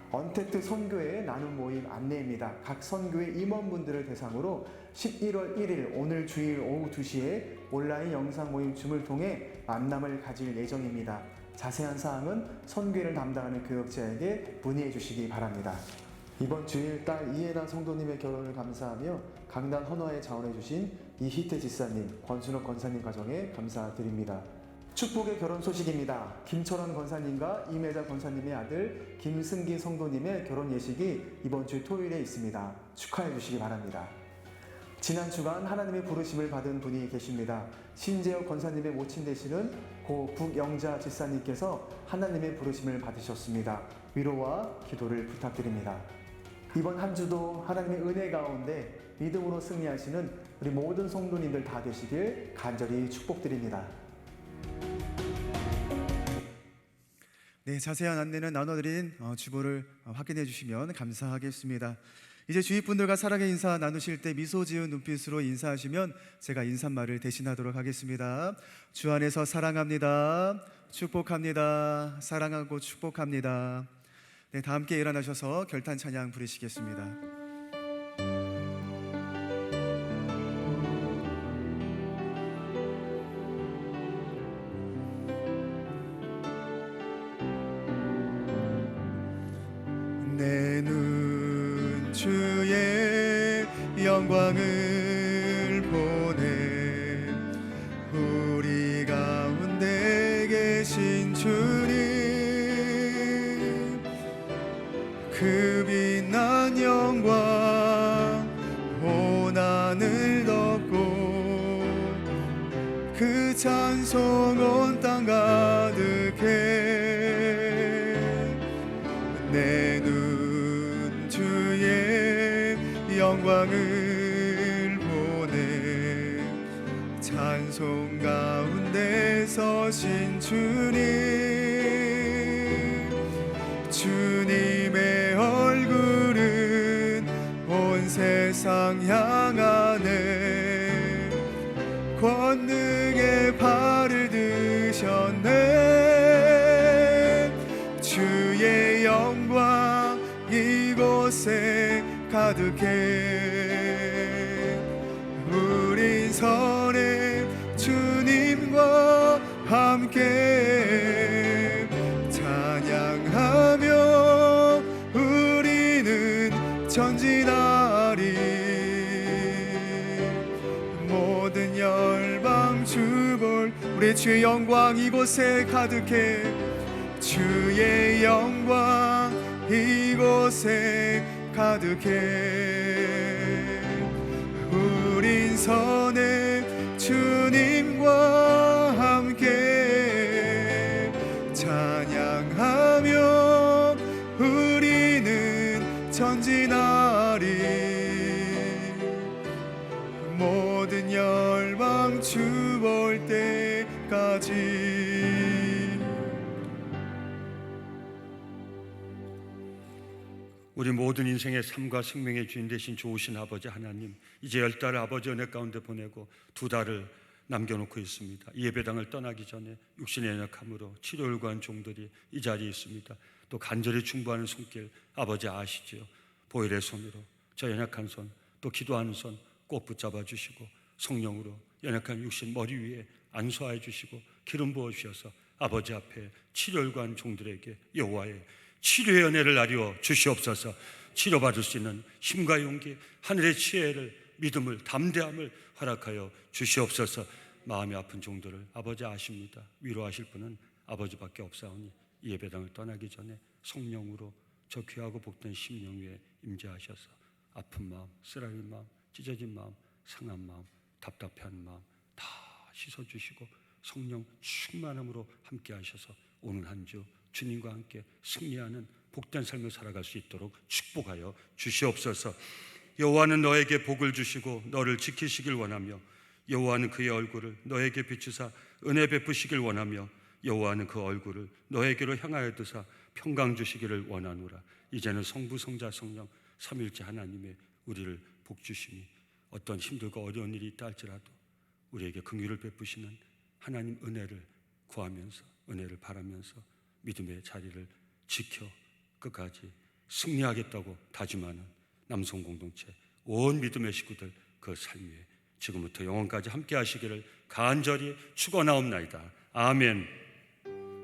언택트 선교회 나눔 모임 안내입니다. 각 선교회 임원분들을 대상으로 11월 1일 오늘 주일 오후 2시에 온라인 영상 모임 줌을 통해 만남을 가질 예정입니다. 자세한 사항은 선교회를 담당하는 교역자에게 문의해 주시기 바랍니다. 이번 주일 딸 이혜나 성도님의 결혼을 감사하며 강단 헌화에 자원해 주신 이희태 지사님, 권순옥 권사님 가정에 감사드립니다. 축복의 결혼 소식입니다. 김철원 권사님과 이매자 권사님의 아들 김승기 성도님의 결혼 예식이 이번 주 토요일에 있습니다. 축하해 주시기 바랍니다. 지난 주간 하나님의 부르심을 받은 분이 계십니다. 신재혁 권사님의 모친 되시는 고 북영자 지사님께서 하나님의 부르심을 받으셨습니다. 위로와 기도를 부탁드립니다. 이번 한 주도 하나님의 은혜 가운데 믿음으로 승리하시는 우리 모든 성도님들 다 되시길 간절히 축복드립니다. 네, 자세한 안내는 나눠드린 주보를 확인해 주시면 감사하겠습니다. 이제 주위 분들과 사랑의 인사 나누실 때 미소 지은 눈빛으로 인사하시면 제가 인사말을 대신하도록 하겠습니다. 주 안에서 사랑합니다. 축복합니다. 사랑하고 축복합니다. 네, 다 함께 일어나셔서 결탄 찬양 부르시겠습니다. 내 눈 주의 영광을 보네. 우리 가운데 계신 주님 그 빛난 영광 온 하늘 덮고 그 찬송 온 땅 가득해 내 눈 주의 영광을 보네 찬송 가운데 서신 주님의 얼굴은 온 세상 향하네 권능의 발을 드셨네 주의 영광 이곳에 가득해 우린 선해 주님과 함께 찬양하며 우리는 전진하리 모든 열방 주볼 우리 주의 영광 이곳에 가득해 주의 영광 이곳에 가득해 우린 선해 주님과 함께 찬양하며 우리는 전진하리 모든 열방 주 볼 때까지 우리 모든 인생의 삶과 생명의 주인 되신 좋으신 아버지 하나님, 이제 10달을 아버지 은혜 가운데 보내고 2달을 남겨놓고 있습니다. 이 예배당을 떠나기 전에 육신의 연약함으로 치료를 구한 종들이 이 자리에 있습니다. 또 간절히 충고하는 손길 아버지 아시지요. 보혈의 손으로 저 연약한 손, 또 기도하는 손 꼭 붙잡아 주시고 성령으로 연약한 육신 머리 위에 안수하여 주시고 기름 부어 주셔서 아버지 앞에 치료를 구한 종들에게 여호와의 치료의 은혜를 나리워 주시옵소서. 치료받을 수 있는 힘과 용기, 하늘의 지혜를, 믿음을, 담대함을 허락하여 주시옵소서. 마음이 아픈 종들을 아버지 아십니다. 위로하실 분은 아버지밖에 없사오니 이 예배당을 떠나기 전에 성령으로 저 귀하고 복된 심령 위에 임재하셔서 아픈 마음, 쓰라린 마음, 찢어진 마음, 상한 마음, 답답한 마음 다 씻어주시고 성령 충만함으로 함께 하셔서 오늘 한 주 주님과 함께 승리하는 복된 삶을 살아갈 수 있도록 축복하여 주시옵소서. 여호와는 너에게 복을 주시고 너를 지키시길 원하며 여호와는 그의 얼굴을 너에게 비추사 은혜 베푸시길 원하며 여호와는 그 얼굴을 너에게로 향하여 두사 평강 주시기를 원하노라. 이제는 성부 성자 성령 삼위일체 하나님의 우리를 복 주시니 어떤 힘들고 어려운 일이 있다 할지라도 우리에게 긍휼을 베푸시는 하나님 은혜를 구하면서 은혜를 바라면서 믿음의 자리를 지켜 끝까지 승리하겠다고 다짐하는 남성 공동체 온 믿음의 식구들 그 삶 위에 지금부터 영원까지 함께 하시기를 간절히 축원하옵나이다. 아멘.